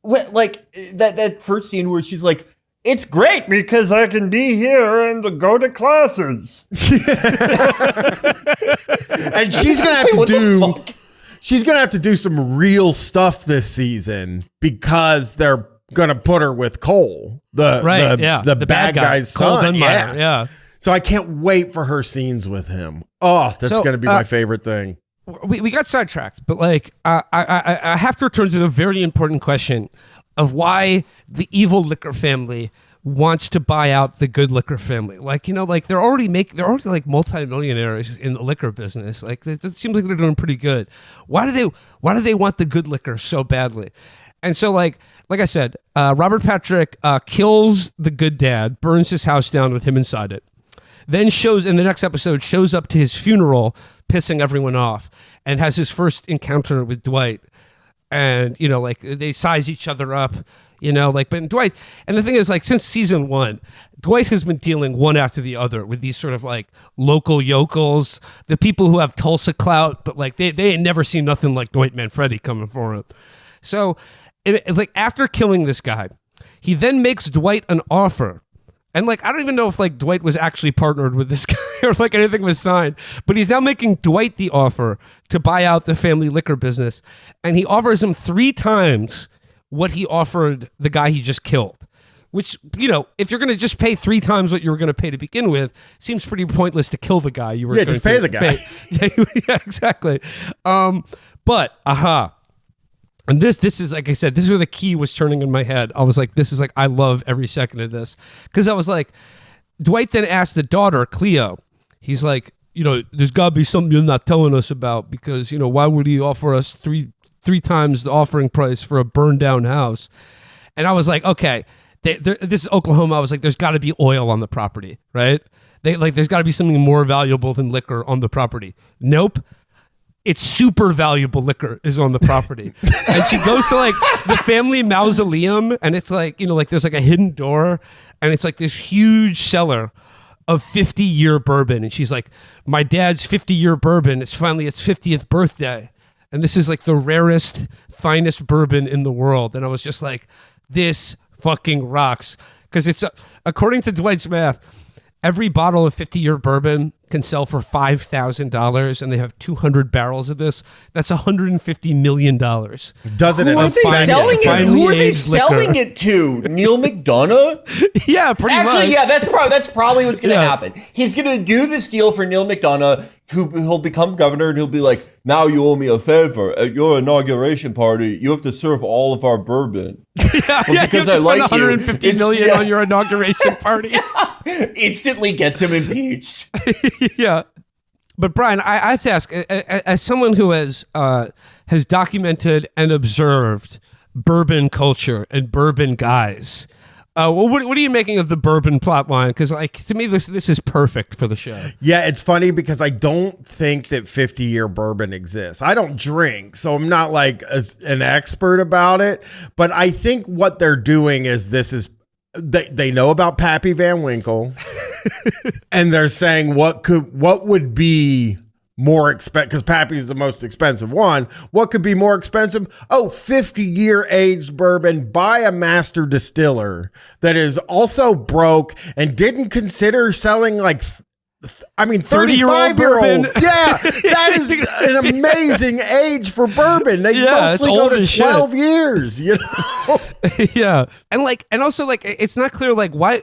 Like that first scene where she's like, "It's great because I can be here and go to classes." And she's gonna have to do some real stuff this season because they're gonna put her with Cole, the bad guy's son. Yeah. So I can't wait for her scenes with him. Oh, that's gonna be my favorite thing. We got sidetracked, but like I have to return to the very important question of why the evil liquor family wants to buy out the good liquor family. Like, like they're already like multimillionaires in the liquor business. Like it seems like they're doing pretty good. Why do they want the good liquor so badly? And so like I said, Robert Patrick kills the good dad, burns his house down with him inside it. Then in the next episode, shows up to his funeral, pissing everyone off, and has his first encounter with Dwight. And, like they size each other up, but Dwight, and the thing is, like, since season 1, Dwight has been dealing one after the other with these sort of like local yokels, the people who have Tulsa clout, but like they ain't never seen nothing like Dwight Manfredi coming for him. So it's like after killing this guy, he then makes Dwight an offer. And like, I don't even know if like Dwight was actually partnered with this guy or like anything was signed, but he's now making Dwight the offer to buy out the family liquor business. And he offers him 3 times what he offered the guy he just killed, which, if you're going to just pay 3 times what you were going to pay to begin with, seems pretty pointless to kill the guy. Just pay the guy. Yeah, exactly. And this is, like I said, this is where the key was turning in my head. I was like, I love every second of this. Because I was like, Dwight then asked the daughter, Cleo, he's like, there's got to be something you're not telling us about because, why would he offer us three times the offering price for a burned down house? And I was like, okay, this is Oklahoma. I was like, there's got to be oil on the property, right? There's got to be something more valuable than liquor on the property. Nope. It's super valuable liquor is on the property. And she goes to like the family mausoleum, and it's like, like there's like a hidden door, and it's like this huge cellar of 50-year bourbon. And she's like, my dad's 50-year bourbon. It's finally its 50th birthday. And this is like the rarest, finest bourbon in the world. And I was just like, this fucking rocks. Because it's, according to Dwight's math, every bottle of 50-year bourbon can sell for $5,000, and they have 200 barrels of this. That's $150 million. Does it Who in are a they second. selling it? Who are they aged liquor. selling it to? Neil McDonough? Yeah, pretty much. Actually, yeah, that's probably what's going to happen. He's going to do this deal for Neil McDonough, he'll become governor, and he'll be like, now you owe me a favor. At your inauguration party, you have to serve all of our bourbon. Yeah, Well, you because have to I like spend you. $150 million on your inauguration party. Instantly gets him impeached. Yeah. But Brian, I have to ask, as someone who has documented and observed bourbon culture and bourbon guys, what are you making of the bourbon plot line? Because, like, to me, this is perfect for the show. Yeah, it's funny because I don't think that 50-year bourbon exists. I don't drink, so I'm not like an expert about it. But I think what they're doing is they know about Pappy Van Winkle, and they're saying what would be more expensive, because Pappy's the most expensive one. What could be more expensive? 50-year aged bourbon by a master distiller that is also broke and didn't consider selling 35-year-old. bourbon. Yeah, that is an amazing age for bourbon. They mostly go to 12 years, you know? Yeah. And also it's not clear why.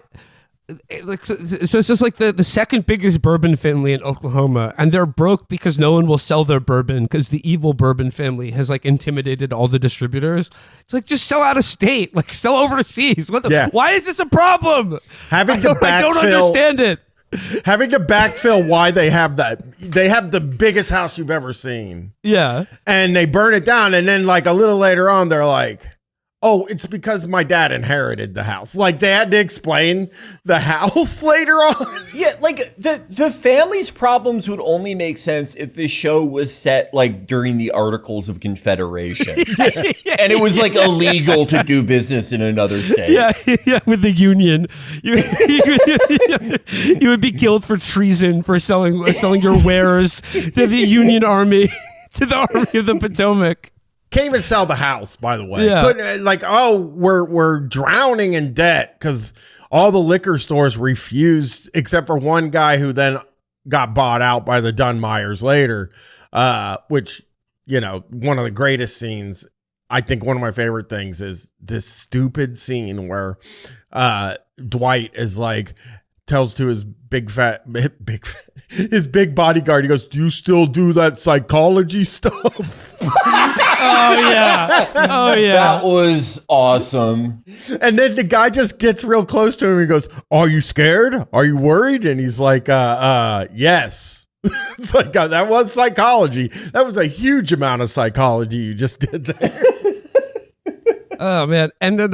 So it's just like the second biggest bourbon family in Oklahoma, and they're broke because no one will sell their bourbon because the evil bourbon family has intimidated all the distributors. It's like, just sell out of state, sell overseas. Why is this a problem? I don't understand it. Having to backfill why they have that. They have the biggest house you've ever seen. Yeah. And they burn it down, and then a little later on they're like, oh, it's because my dad inherited the house. They had to explain the house later on. Yeah, the family's problems would only make sense if this show was set during the Articles of Confederation. And it was illegal to do business in another state. Yeah, with the Union. You would be killed for treason for selling your wares to the Union Army, to the Army of the Potomac. Can't even sell the house, by the way. Yeah. We're drowning in debt because all the liquor stores refused, except for one guy who then got bought out by the Dunmeyers later, which, one of the greatest scenes. I think one of my favorite things is this stupid scene where Dwight is tells to his his big bodyguard, he goes, do you still do that psychology stuff? Oh yeah. That was awesome. And then the guy just gets real close to him. He goes, are you scared? Are you worried? And he's like, yes. It's that was psychology. That was a huge amount of psychology you just did there. Oh man. And then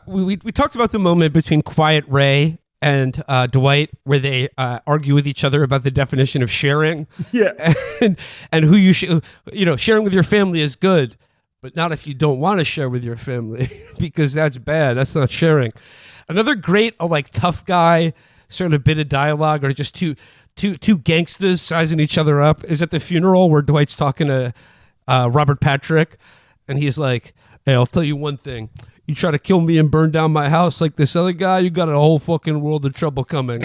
we talked about the moment between Quiet Ray and Dwight, where they argue with each other about the definition of sharing. Yeah, and who sharing with your family is good, but not if you don't want to share with your family, because that's bad. That's not sharing. Another great tough guy sort of bit of dialogue, or just two gangsters sizing each other up, is at the funeral where Dwight's talking to Robert Patrick, and he's like, "Hey, I'll tell you one thing. You try to kill me and burn down my house like this other guy, you got a whole fucking world of trouble coming."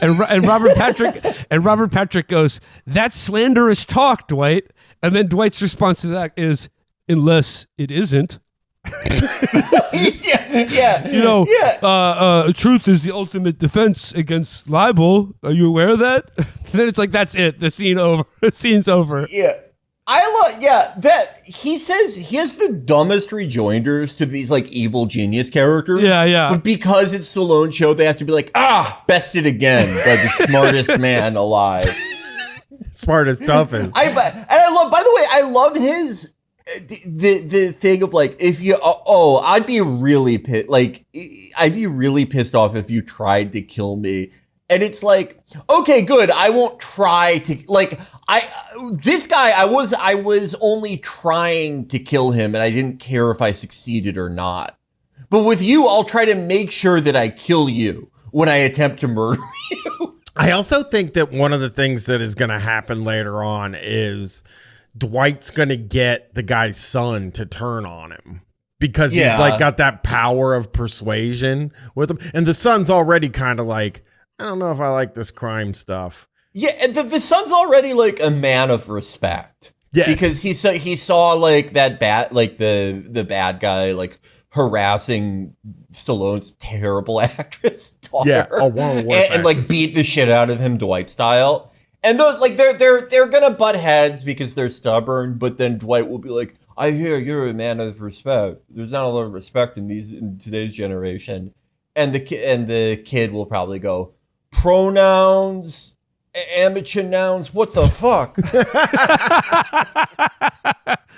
And Robert Patrick goes, "That's slanderous talk, Dwight." And then Dwight's response to that is, "Unless it isn't." Truth is the ultimate defense against libel. Are you aware of that? And then it's that's it. The scene's over. Yeah. That he says he has the dumbest rejoinders to these evil genius characters. Yeah. But because it's Stallone's show, they have to be bested again by the smartest man alive. Smartest, toughest. By the way, I love his the thing of if you I'd be really pissed. I'd be really pissed off if you tried to kill me. And it's okay, good. I won't try to this guy. I was only trying to kill him, and I didn't care if I succeeded or not. But with you, I'll try to make sure that I kill you. when I attempt to murder you. I also think that one of the things that is going to happen later on is Dwight's going to get the guy's son to turn on him because he's like got that power of persuasion with him. And the son's already kind of like, I don't know if I like this crime stuff. Yeah, the son's already like a man of respect. Yes. Because he saw like that bad, like the bad guy like harassing Stallone's terrible actress daughter. Yeah, and like beat the shit out of him Dwight style. And those like they're gonna butt heads because they're stubborn, but then Dwight will be like, I hear you're a man of respect. There's not a lot of respect in today's generation. And the kid will probably go, pronouns, amateur nouns, what the fuck?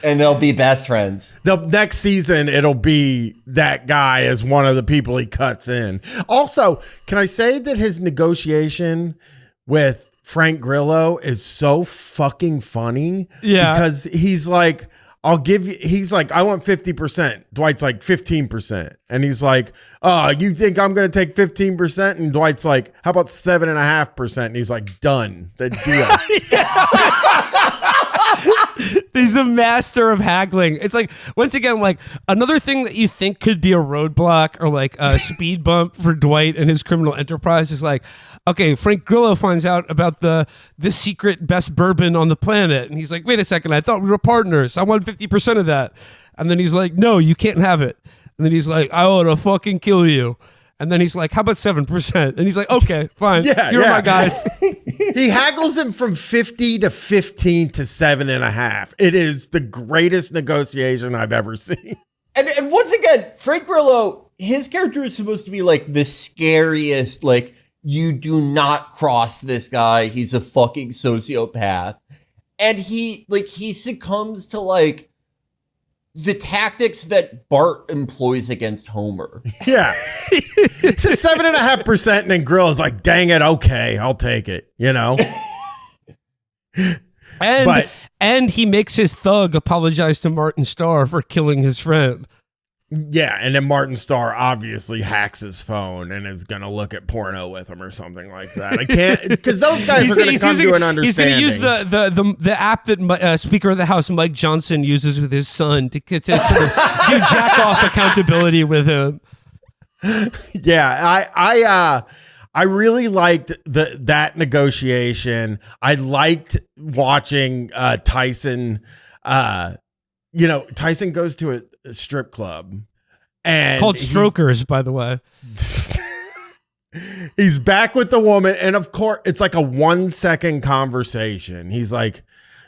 And they'll be best friends. The next season, it'll be that guy as one of the people he cuts in. Also, can I say that his negotiation with Frank Grillo is so fucking funny? Yeah. Because he's like, I'll give you, he's like, I want 50%. Dwight's like 15%. And he's like, oh, you think I'm going to take 15%? And Dwight's like, how about 7.5%? And he's like, done. The deal. He's the master of haggling. It's like, once again, like another thing that you think could be a roadblock or like a speed bump for Dwight and his criminal enterprise is like, okay, Frank Grillo finds out about the secret best bourbon on the planet. And he's like, wait a second, I thought we were partners. I want 50% of that. And then he's like, no, you can't have it. And then he's like, I want to fucking kill you. And then he's like, how about 7%? And he's like, okay, fine. You're my guys. He haggles him from 50 to 15 to 7.5. It is the greatest negotiation I've ever seen. And once again, Frank Grillo, his character is supposed to be like the scariest, like, you do not cross this guy. He's a fucking sociopath. And he succumbs to like the tactics that Bart employs against Homer. Yeah. It's 7.5%, and then Grillo's like, dang it, okay, I'll take it, you know? And he makes his thug apologize to Martin Starr for killing his friend. Yeah, and then Martin Starr obviously hacks his phone and is going to look at porno with him or something like that. I can't, because those guys are going to come to an understanding. He's going to use the app that Speaker of the House Mike Johnson uses with his son to sort of do jack-off accountability with him. Yeah, I really liked that negotiation. I liked watching Tyson. Tyson goes to a strip club and called Strokers, by the way. He's back with the woman, and of course it's like a 1-second conversation. He's like,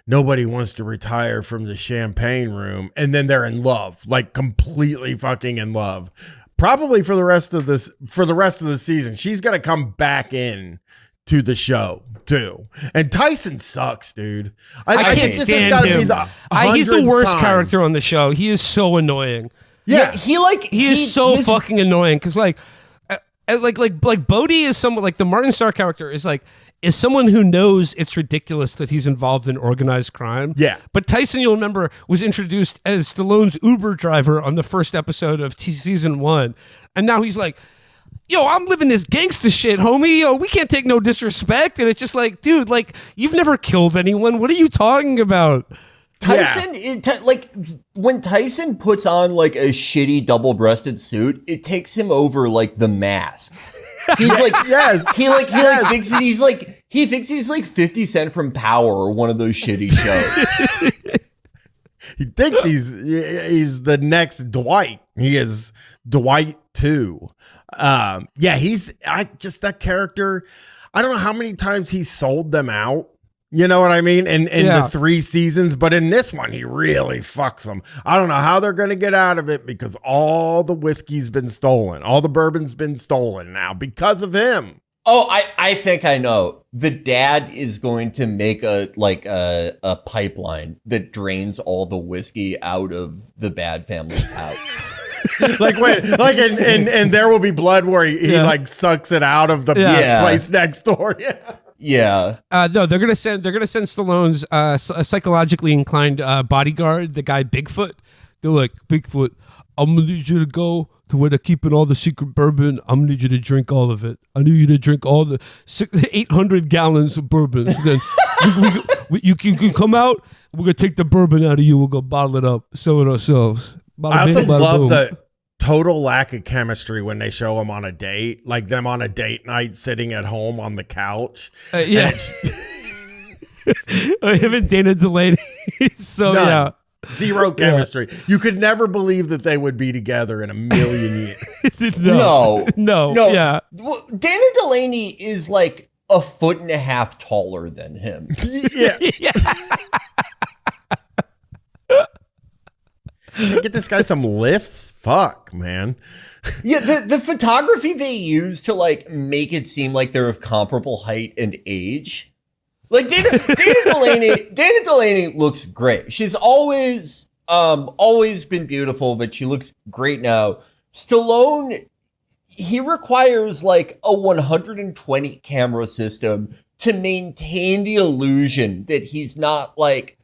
nobody wants to retire from the champagne room, and then they're in love, like completely fucking in love. Probably for the rest of the season. She's gonna come back in to the show too. And Tyson sucks, dude. I can't stand him. He's the worst character on the show. He is so annoying. Yeah, he is so fucking annoying because like Bodhi is someone like the Martin Starr character is someone who knows it's ridiculous that he's involved in organized crime. Yeah. But Tyson, you'll remember, was introduced as Stallone's Uber driver on the first episode of season 1. And now he's like, yo, I'm living this gangster shit, homie. Yo, we can't take no disrespect. And it's just like, dude, like, you've never killed anyone. What are you talking about? Tyson, when Tyson puts on like a shitty double-breasted suit, it takes him over like The Mask. He's like, yes. He thinks he's like 50 Cent from Power or one of those shitty shows. He thinks he's the next Dwight. He is Dwight 2. That character. I don't know how many times he sold them out. You know what I mean? In the 3 seasons, but in this one, he really fucks them. I don't know how they're going to get out of it because all the whiskey's been stolen. All the bourbon's been stolen now because of him. Oh, I think I know. The dad is going to make a pipeline that drains all the whiskey out of the bad family's house. And There Will Be Blood, where he like sucks it out of the place next door. Yeah. Yeah. No, they're gonna send Stallone's a psychologically inclined bodyguard, the guy Bigfoot. They're like, Bigfoot, I'm gonna need you to go to where they're keeping all the secret bourbon. I'm gonna need you to drink all of it. I need you to drink all the 800 gallons of bourbon. So then you can come out. We're gonna take the bourbon out of you. We'll go bottle it up, sell it ourselves. I also love the total lack of chemistry when they show them on a date, like them on a date night sitting at home on the couch. Yeah. Him and Dana Delaney. So None. yeah. Zero chemistry. Yeah. You could never believe that they would be together in a million years. No. Yeah. Well, Dana Delaney is like a 1.5 feet taller than him. Yeah. Get this guy some lifts? Fuck, man. Yeah, the photography they use to like make it seem like they're of comparable height and age. Like Dana Delaney looks great. She's always been beautiful, but she looks great now. Stallone, he requires like a 120 camera system to maintain the illusion that he's not like,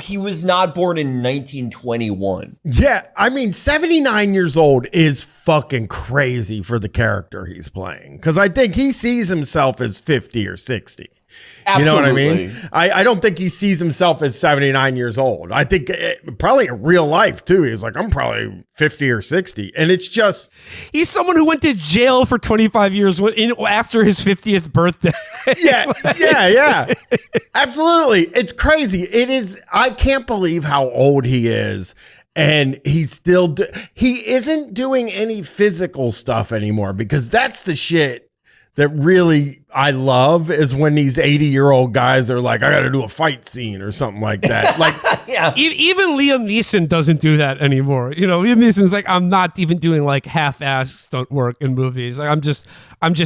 he was not born in 1921. Yeah, I mean, 79 years old is fucking crazy for the character he's playing. Because I think he sees himself as 50 or 60. Absolutely. You know what I mean? I don't think he sees himself as 79 years old. I think probably in real life, too. He's like, I'm probably 50 or 60. And it's just... He's someone who went to jail for 25 years after his 50th birthday. Yeah. Absolutely. It's crazy. It is. I can't believe how old he is. And he's still... he isn't doing any physical stuff anymore, because that's the shit that really I love, is when these 80-year-old guys are like, I got to do a fight scene or something like that. Like, yeah. Even Liam Neeson doesn't do that anymore. You know, Liam Neeson's like, I'm not even doing like half-assed stunt work in movies. Like, I'm just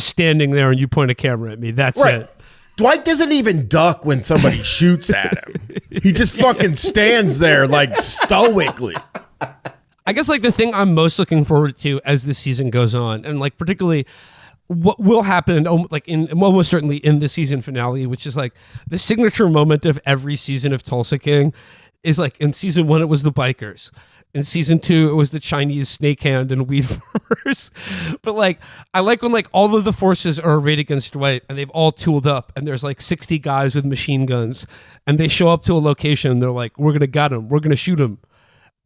standing there and you point a camera at me. That's right. it. Dwight doesn't even duck when somebody shoots at him. He just fucking stands there like stoically. I guess like the thing I'm most looking forward to as the season goes on, and like particularly what will happen like in almost certainly in the season finale, which is like the signature moment of every season of Tulsa King, is like in season 1 it was the bikers. In season 2, it was the Chinese snake hand and weed farmers. But like, I like when like all of the forces are arrayed against Dwight and they've all tooled up and there's like 60 guys with machine guns and they show up to a location and they're like, we're going to get him. We're going to shoot him.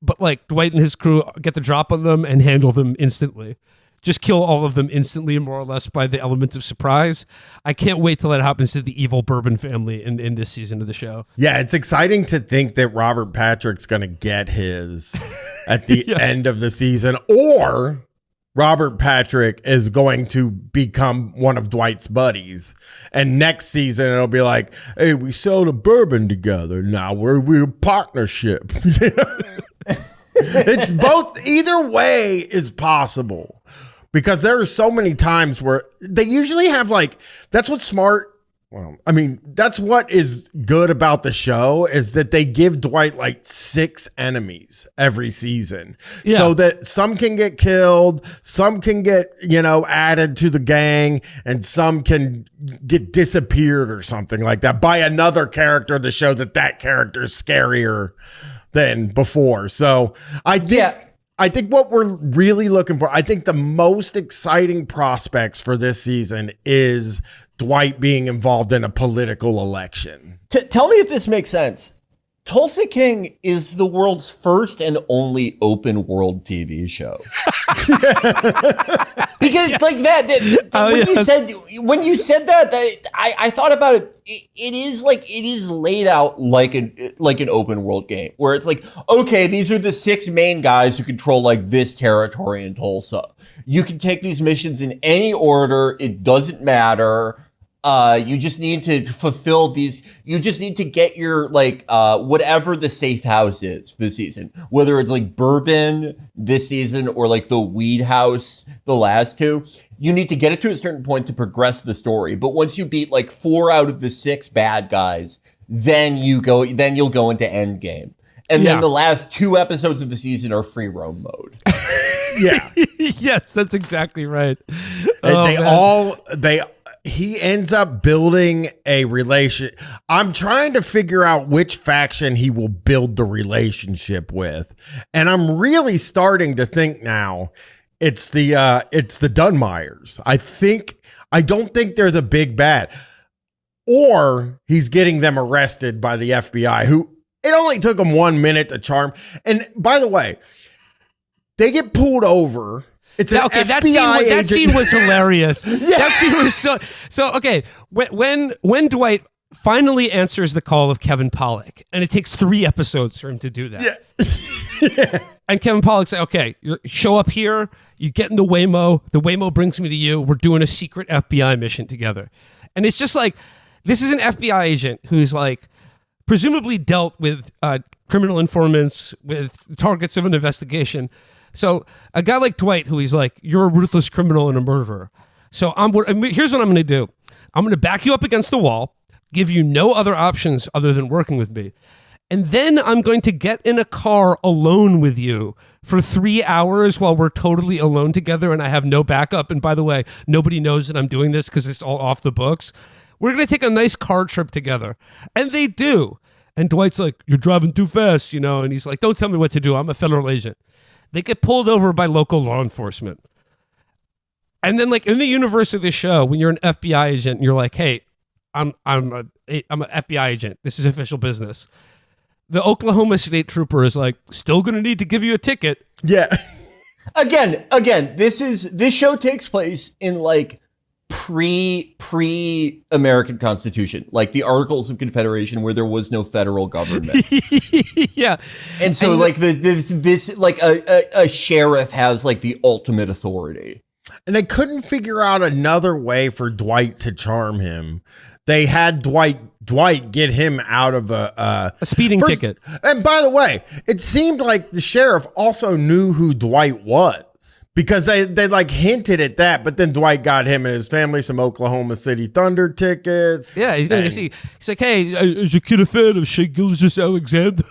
But like Dwight and his crew get the drop on them and handle them instantly. Just kill all of them instantly, more or less, by the element of surprise. I can't wait till that happens to the evil Bourbon family in this season of the show. Yeah, it's exciting to think that Robert Patrick's going to get his at the end of the season, or Robert Patrick is going to become one of Dwight's buddies. And next season, it'll be like, hey, we sold a bourbon together. Now we're a partnership. It's both. Either way is possible. Because there are so many times where they usually have like, that's what's smart. Well, I mean, that's what is good about the show, is that they give Dwight like 6 enemies every season, so that some can get killed, some can get, added to the gang, and some can get disappeared or something like that by another character to show that character is scarier than before. So I think what we're really looking for, I think the most exciting prospects for this season is Dwight being involved in a political election. Tell me if this makes sense. Tulsa King is the world's first and only open world TV show. Because like when you said that, I thought about it. It is laid out like an open world game, where it's like, okay, these are the 6 main guys who control like this territory in Tulsa. You can take these missions in any order. It doesn't matter. You just need to fulfill these. You just need to get your whatever the safe house is this season, whether it's like bourbon this season or like the weed house the last 2. You need to get it to a certain point to progress the story. But once you beat like 4 out of the 6 bad guys, then you'll go into endgame. And then the last 2 episodes of the season are free roam mode. Yeah. Yes, that's exactly right. he ends up building a relation. I'm trying to figure out which faction he will build the relationship with. And I'm really starting to think now it's the Dunmeyers. I don't think they're the big bad. Or he's getting them arrested by the FBI, who it only took them 1 minute to charm. And by the way, they get pulled over. It's an FBI that scene was hilarious. Yeah. That scene was so okay. When Dwight finally answers the call of Kevin Pollak, and it takes 3 episodes for him to do that. Yeah. And Kevin Pollak say, "Okay, you show up here. You get in the Waymo. The Waymo brings me to you. We're doing a secret FBI mission together." And it's just like, this is an FBI agent who's like presumably dealt with criminal informants, with targets of an investigation. So a guy like Dwight, who he's like, you're a ruthless criminal and a murderer. So here's what I'm going to do. I'm going to back you up against the wall, give you no other options other than working with me. And then I'm going to get in a car alone with you for 3 hours while we're totally alone together and I have no backup. And by the way, nobody knows that I'm doing this because it's all off the books. We're going to take a nice car trip together. And they do. And Dwight's like, you're driving too fast, And he's like, don't tell me what to do. I'm a federal agent. They get pulled over by local law enforcement. And then like in the universe of this show, when you're an FBI agent, you're like, hey, I'm an FBI agent. This is official business. The Oklahoma State Trooper is like, still going to need to give you a ticket. Yeah. Again, this show takes place in like pre-American Constitution, like the Articles of Confederation, where there was no federal government. Yeah, and so like this like a sheriff has like the ultimate authority, and they couldn't figure out another way for Dwight to charm him. They had Dwight get him out of a speeding ticket. And by the way, it seemed like the sheriff also knew who Dwight was. Because they like hinted at that, but then Dwight got him and his family some Oklahoma City Thunder tickets. Yeah, he's going to see. He's like, hey, is your kid a fan of Shea Gilgeous-Alexander?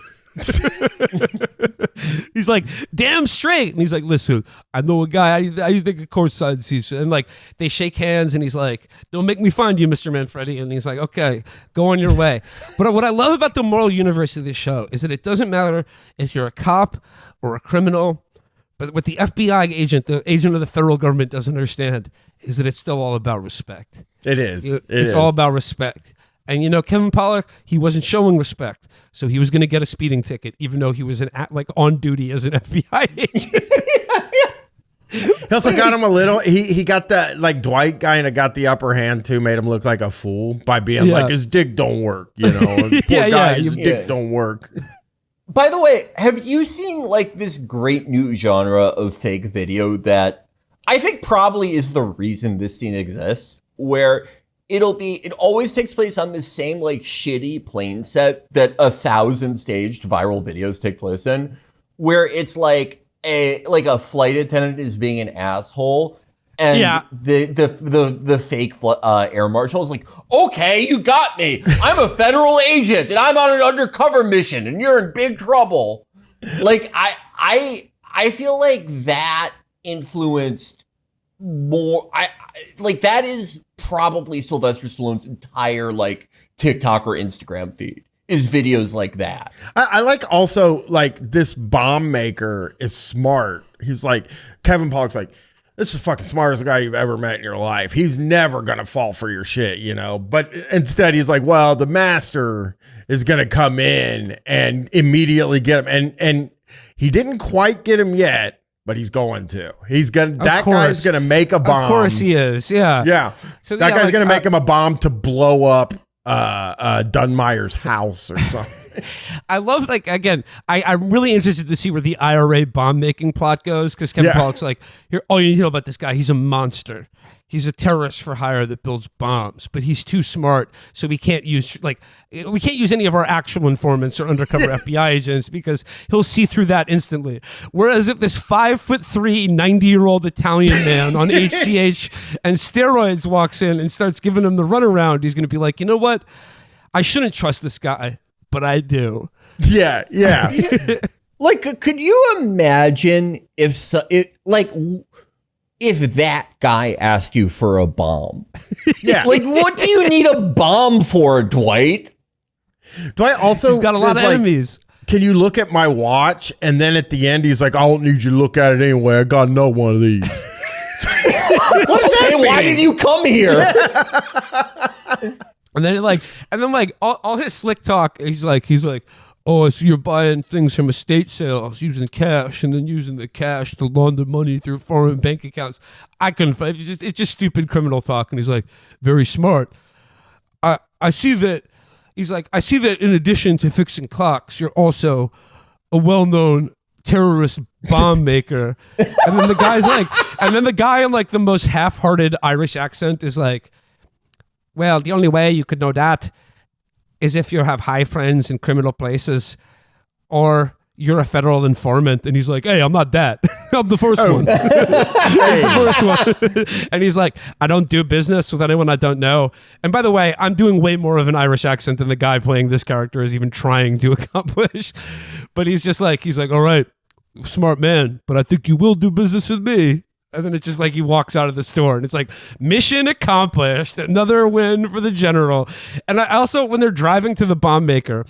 He's like, damn straight. And he's like, listen, I know a guy. How do you think a courtside seats? And like, they shake hands and he's like, don't make me find you, Mr. Manfredi. And he's like, okay, go on your way. But what I love about the moral universe of this show is that it doesn't matter if you're a cop or a criminal. But what the FBI agent, the agent of the federal government, doesn't understand is that it's still all about respect. It is. It's all about respect. And Kevin Pollak, he wasn't showing respect, so he was going to get a speeding ticket, even though he was on duty as an FBI agent. He also got him a little. He got that like Dwight kind of got the upper hand too, made him look like a fool by being like his dick don't work. Poor guy, his dick don't work. By the way, have you seen like this great new genre of fake video that I think probably is the reason this scene exists, where it always takes place on this same like shitty plane set that 1,000 staged viral videos take place in, where it's like a flight attendant is being an asshole. And the fake air marshal is like, okay, you got me. I'm a federal agent and I'm on an undercover mission and you're in big trouble. Like I feel like that influenced more. That is probably Sylvester Stallone's entire like TikTok or Instagram feed is videos like that. I like also like this bomb maker is smart. He's like, Kevin Pollak's like, this is the fucking smartest guy you've ever met in your life. He's never going to fall for your shit, But instead he's like, well, the master is going to come in and immediately get him. And he didn't quite get him yet, but he's going to. Guy's going to make a bomb. Of course he is. Yeah. Yeah. So that guy's going to make him a bomb to blow up Dunmeyer's house or something. I love, like, again, I'm really interested to see where the IRA bomb making plot goes, because Kevin Pollak's like, here, all you need to know about this guy, he's a monster. He's a terrorist for hire that builds bombs, but he's too smart, so we can't use any of our actual informants or undercover FBI agents because he'll see through that instantly. Whereas if this 5'3", 90-year-old Italian man on HGH and steroids walks in and starts giving him the runaround, he's going to be like, you know what? I shouldn't trust this guy, but I do. Yeah. Like, could you imagine if if that guy asked you for a bomb. Yeah. Like, what do you need a bomb for, Dwight? Dwight also He's got a lot of enemies. Can you look at my watch? And then at the end, he's like, I don't need you to look at it anyway. I got another one of these. What does that mean? Why did you come here? And then all his slick talk, he's like, oh, so you're buying things from estate sales using cash and then using the cash to launder money through foreign bank accounts. I couldn't find it's just stupid criminal talk. And he's like, very smart. I see that. He's like, I see that in addition to fixing clocks, you're also a well-known terrorist bomb maker. And then the guy in like the most half-hearted Irish accent is like, well, the only way you could know that is if you have high friends in criminal places or you're a federal informant. And he's like, hey, I'm not that. I'm the first one. The first one. And he's like, I don't do business with anyone I don't know. And by the way, I'm doing way more of an Irish accent than the guy playing this character is even trying to accomplish. But he's like, all right, smart man, but I think you will do business with me. And then it's just like he walks out of the store and it's like, mission accomplished. Another win for the general. And I also, when they're driving to the bomb maker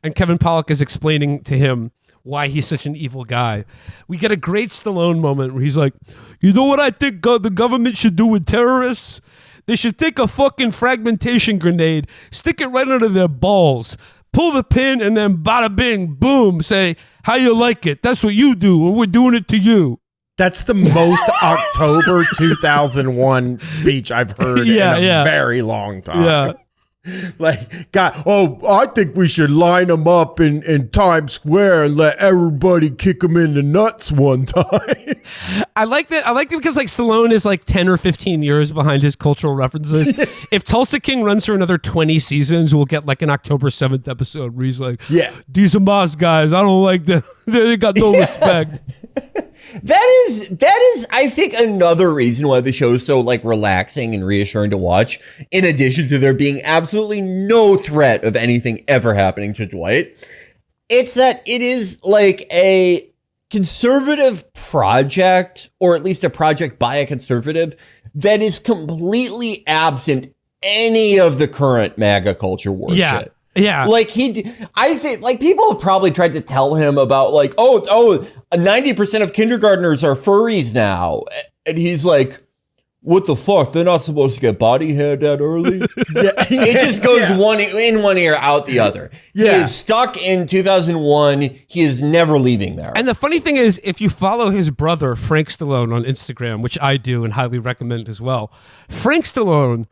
and Kevin Pollak is explaining to him why he's such an evil guy, we get a great Stallone moment where he's like, you know what I think the government should do with terrorists? They should take a fucking fragmentation grenade, stick it right under their balls, pull the pin, and then bada bing, boom, say, how you like it? That's what you do, and we're doing it to you. That's the most October 2001 speech I've heard in a very long time. Yeah. Like, God, I think we should line them up in Times Square and let everybody kick them in the nuts one time. I like that. I like it because like Stallone is like 10 or 15 years behind his cultural references. If Tulsa King runs for another 20 seasons, we'll get like an October 7th episode where he's like, these are Moss guys. I don't like them. They got no respect. That is, I think, another reason why the show is so like relaxing and reassuring to watch. In addition to there being absolutely no threat of anything ever happening to Dwight, it's that it is like a conservative project, or at least a project by a conservative, that is completely absent any of the current MAGA culture war shit. Yeah. Like I think like people have probably tried to tell him about like, 90% of kindergartners are furries now. And he's like, what the fuck? They're not supposed to get body hair that early. It just goes one ear, out the other. He is stuck in 2001. He is never leaving there. And the funny thing is, if you follow his brother, Frank Stallone, on Instagram, which I do and highly recommend as well, Frank Stallone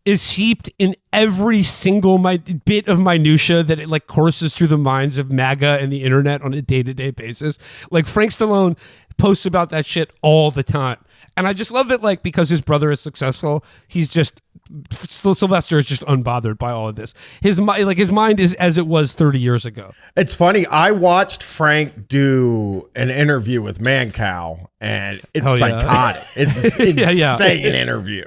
is steeped in every single bit of minutia that it like courses through the minds of MAGA and the internet on a day-to-day basis. Like Frank Stallone posts about that shit all the time. And I just love that, like, because his brother is successful, he's just Sylvester is just unbothered by all of this. His mind is as it was 30 years ago. It's funny. I watched Frank do an interview with Mancow, and it's psychotic. It's an insane interview.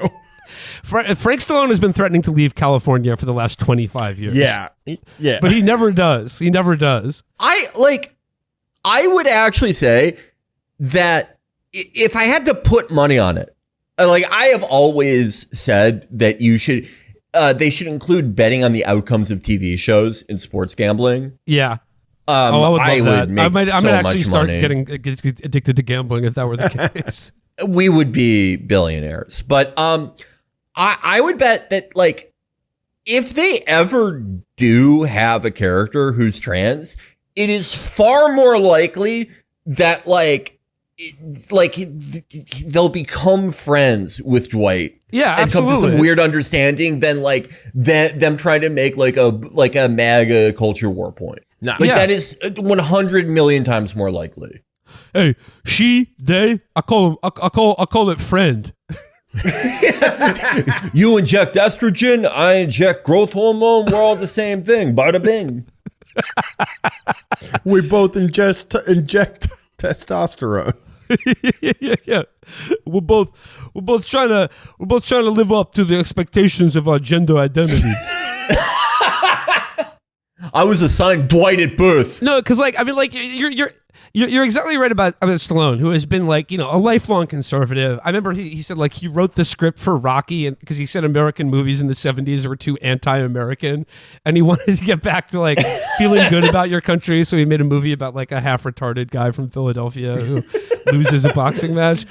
Frank Stallone has been threatening to leave California for the last 25 years. Yeah. But he never does. I would actually say that if I had to put money on it, like I have always said that they should include betting on the outcomes of TV shows in sports gambling. Yeah. I would love that. I might actually start getting addicted to gambling if that were the case. We would be billionaires. But I would bet that, like, if they ever do have a character who's trans, it is far more likely that, they'll become friends with Dwight. Yeah, and absolutely. Come to some weird understanding than them trying to make like a MAGA culture war point. No. That is 100 million times more likely. Hey, they, I call it friend. You inject estrogen, I inject growth hormone. We're all the same thing. Bada bing. We both inject testosterone. Yeah. We're both trying to live up to the expectations of our gender identity. I was assigned Dwight at birth. No, because You're exactly right about Stallone, who has been like, a lifelong conservative. I remember he said like he wrote the script for Rocky and because he said American movies in the 70s were too anti-American and he wanted to get back to like feeling good about your country. So he made a movie about like a half retarded guy from Philadelphia who loses a boxing match.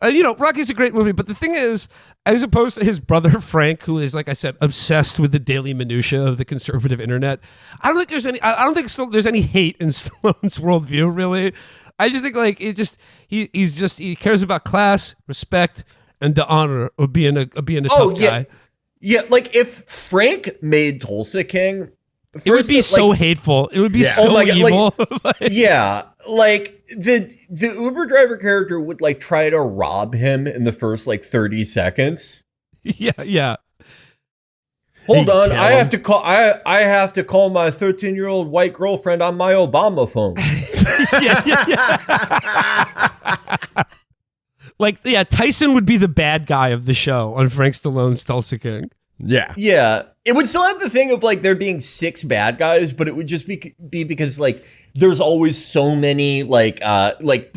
Rocky's a great movie, but the thing is, as opposed to his brother Frank, who is, like I said, obsessed with the daily minutia of the conservative internet, I don't think there's any hate in Stallone's worldview, really. I just think like he cares about class, respect, and the honor of being a tough guy. Yeah, like if Frank made Tulsa King, it would be so hateful. It would be so evil. The Uber driver character would like try to rob him in the first like 30 seconds. Yeah. Hold on, I have to call my 13-year-old white girlfriend on my Obama phone. Yeah. Tyson would be the bad guy of the show on Frank Stallone's Tulsa King. Yeah. Yeah. It would still have the thing of like there being 6 bad guys, but it would just be because like there's always so many like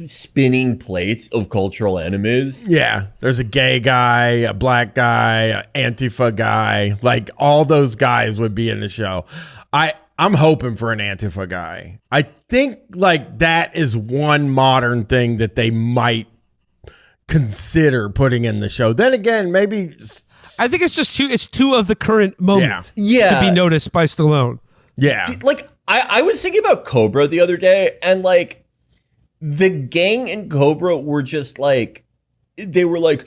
spinning plates of cultural enemies. Yeah. There's a gay guy, a black guy, an Antifa guy. Like all those guys would be in the show. I'm hoping for an Antifa guy. I think like that is one modern thing that they might consider putting in the show. Then again, maybe I think it's two of the current moment to be noticed by Stallone. Yeah. Like I was thinking about Cobra the other day and like the gang in Cobra were just like, they were like,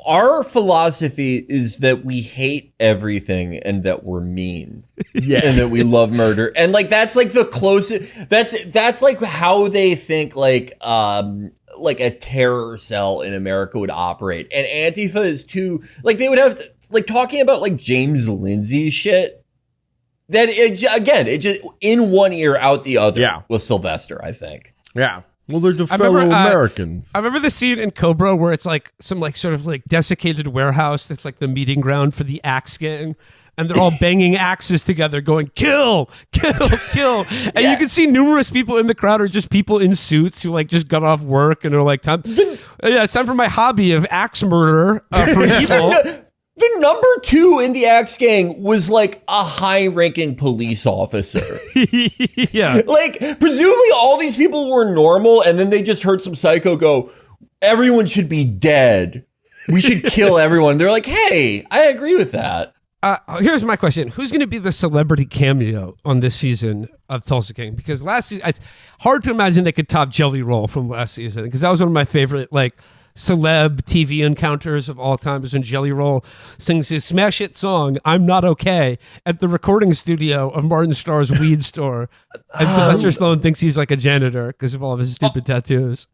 our philosophy is that we hate everything and that we're mean. Yeah. And that we love murder. And like, that's like the closest, that's like how they think like a terror cell in America would operate. And Antifa is too, like they would have to, like talking about like James Lindsay shit. That it just in one ear out the other with Sylvester, I think. Yeah. Well, they're the fellow Americans. I remember the scene in Cobra where it's like some like sort of like desiccated warehouse that's like the meeting ground for the axe gang. And they're all banging axes together going, kill, kill, kill. And you can see numerous people in the crowd are just people in suits who like just got off work and are like, it's time for my hobby of axe murder for evil. The number 2 in the Axe Gang was like a high-ranking police officer. Yeah. Like, presumably all these people were normal, and then they just heard some psycho go, everyone should be dead. We should kill everyone. They're like, hey, I agree with that. Here's my question. Who's going to be the celebrity cameo on this season of Tulsa King? Because last season, it's hard to imagine they could top Jelly Roll from last season, because that was one of my favorite, like, celeb TV encounters of all time is when Jelly Roll sings his smash hit song "I'm Not Okay" at the recording studio of Martin Starr's weed store, and Sylvester Stallone thinks he's like a janitor because of all of his stupid tattoos.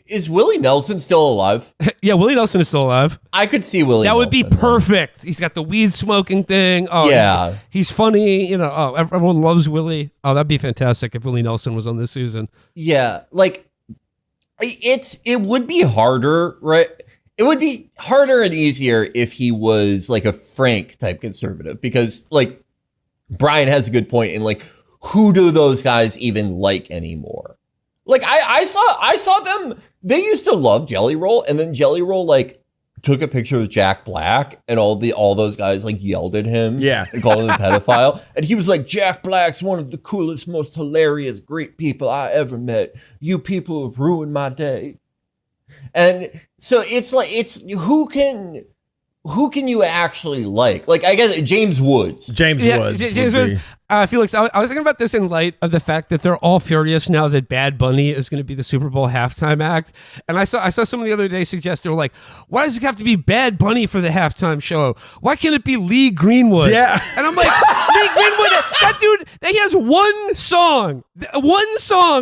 Is Willie Nelson still alive? Yeah, Willie Nelson is still alive. I could see Willie. That would Nelson, be perfect. He's got the weed smoking thing. Oh yeah, he's funny. Everyone loves Willie. Oh, that'd be fantastic if Willie Nelson was on this season. Yeah, like. It would be harder, right? It would be harder and easier if he was like a Frank type conservative, because like Brian has a good point in like, who do those guys even like anymore? Like I saw them, they used to love Jelly Roll, and then Jelly Roll like took a picture with Jack Black, and all those guys like yelled at him, and called him a pedophile, and he was like, Jack Black's one of the coolest, most hilarious, great people I ever met. You people have ruined my day. And so it's like, who can you actually like? Like, I guess James Woods. James Woods. Felix, I was thinking about this in light of the fact that they're all furious now that Bad Bunny is going to be the Super Bowl halftime act. And I saw someone the other day suggest, they were like, why does it have to be Bad Bunny for the halftime show? Why can't it be Lee Greenwood? Yeah. And I'm like, Lee Greenwood, that dude, he has one song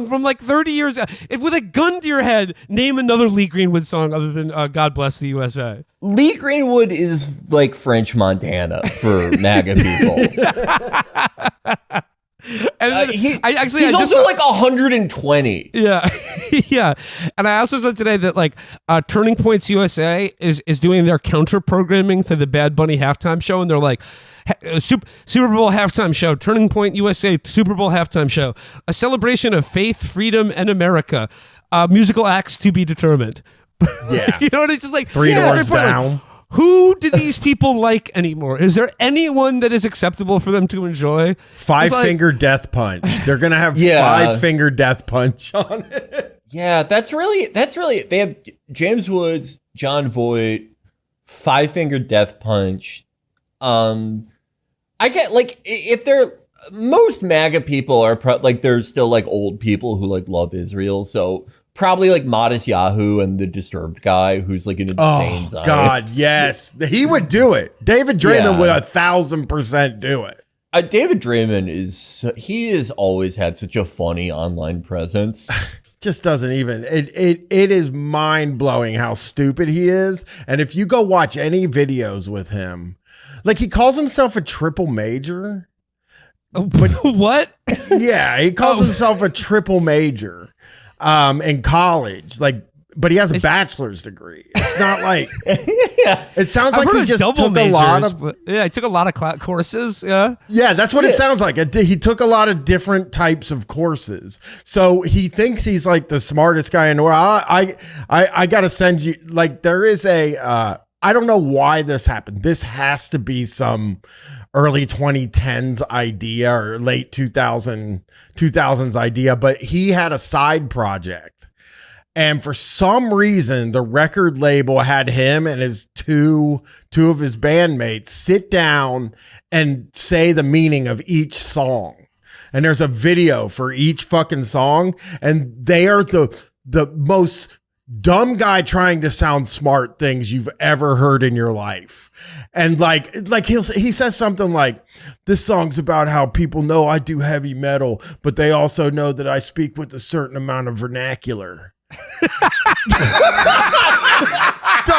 from like 30 years. If with a gun to your head, name another Lee Greenwood song other than God Bless the USA. Lee Greenwood is like French Montana for MAGA people. And then he's also like 120. Yeah. Yeah. And I also said today that like Turning Points USA is doing their counter programming to the Bad Bunny halftime show. And they're like, Super Bowl halftime show, Turning Point USA Super Bowl halftime show, a celebration of faith, freedom, and America. Musical acts to be determined. Yeah. You know what? It's just like Three doors down. Like, who do these people like anymore? Is there anyone that is acceptable for them to enjoy? Five-finger death punch. They're going to have five-finger death punch on it. Yeah, that's really, they have James Woods, John Voight, five-finger death punch. I get like, if they're, most MAGA people are like, they're still like old people who like love Israel. So probably like Modest Yahoo and the Disturbed guy who's like an insane Zionist. God, yes. He would do it. David Draymond would 1,000% do it. David Draymond he has always had such a funny online presence. Just doesn't even, it is mind-blowing how stupid he is. And if you go watch any videos with him, like he calls himself a triple major. But what? Yeah, he calls himself a triple major in college. Like, but he has a bachelor's degree. It's not like it sounds like he just took a lot of he took a lot of courses. Yeah, that's what it sounds like. He took a lot of different types of courses. So he thinks he's like the smartest guy in the world. I got to send you, like, there is a I don't know why this happened. This has to be some early 2010s idea or late 2000s idea, but he had a side project. And for some reason, the record label had him and his two of his bandmates sit down and say the meaning of each song. And there's a video for each fucking song. And they are the most dumb guy trying to sound smart things you've ever heard in your life. And like he says something like, this song's about how people know I do heavy metal, but they also know that I speak with a certain amount of vernacular. All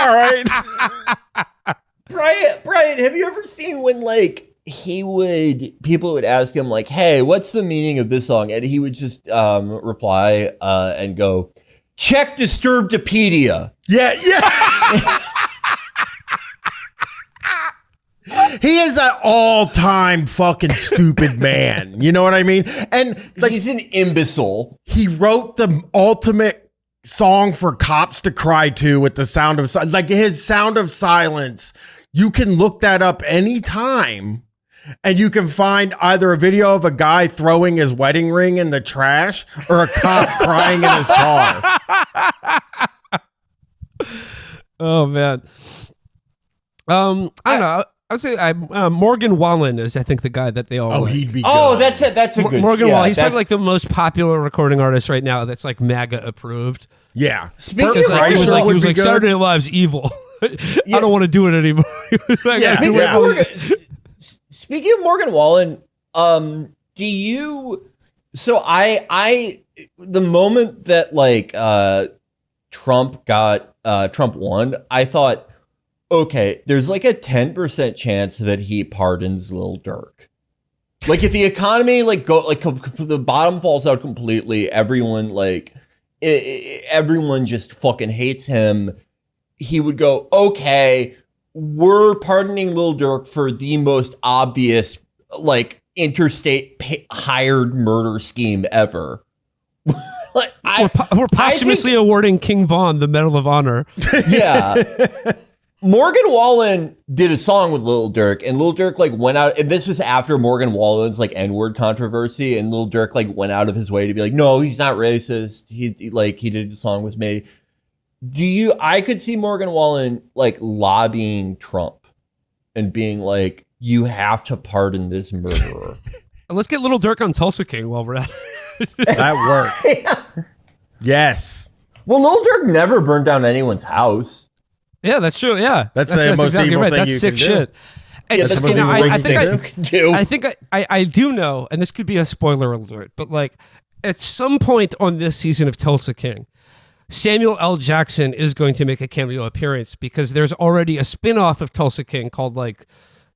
right. Brian, have you ever seen when like people would ask him like, hey, what's the meaning of this song? And he would just reply and go, check Disturbedpedia. Yeah. He is an all-time fucking stupid man. You know what I mean? And like, he's an imbecile. He wrote the ultimate song for cops to cry to with the sound of like his Sound of Silence. You can look that up anytime. And you can find either a video of a guy throwing his wedding ring in the trash or a cop crying in his car. Oh, man. I don't know. I'd say Morgan Wallen is, I think, the guy that they all like. He'd be good. Oh, that's it. That's a good Morgan Wallen. He's probably like the most popular recording artist right now that's like MAGA approved. Yeah. Speaking of he was like Saturday Night Live's evil. I don't want to do it anymore. Speaking of Morgan Wallen, do you? So I the moment that like Trump won, I thought, okay, there's like a 10% chance that he pardons Lil Durk. Like if the economy like the bottom falls out completely, everyone just fucking hates him. He would go, okay, we're pardoning Lil Durk for the most obvious, like, interstate hired murder scheme ever. We're posthumously awarding King Von the Medal of Honor. Yeah. Morgan Wallen did a song with Lil Durk, and Lil Durk like went out, and this was after Morgan Wallen's like N-word controversy, and Lil Durk like went out of his way to be like, no, he's not racist. He did a song with me. I could see Morgan Wallen like lobbying Trump and being like, you have to pardon this murderer. Let's get Lil Durk on Tulsa King while we're at it. That works. Yes. Well, Lil Durk never burned down anyone's house. Yeah, that's true. Yeah. That's the most exactly evil right. thing That's you sick can do. shit. I think I do know, and this could be a spoiler alert, but at some point on this season of Tulsa King, Samuel L. Jackson is going to make a cameo appearance because there's already a spin-off of Tulsa King called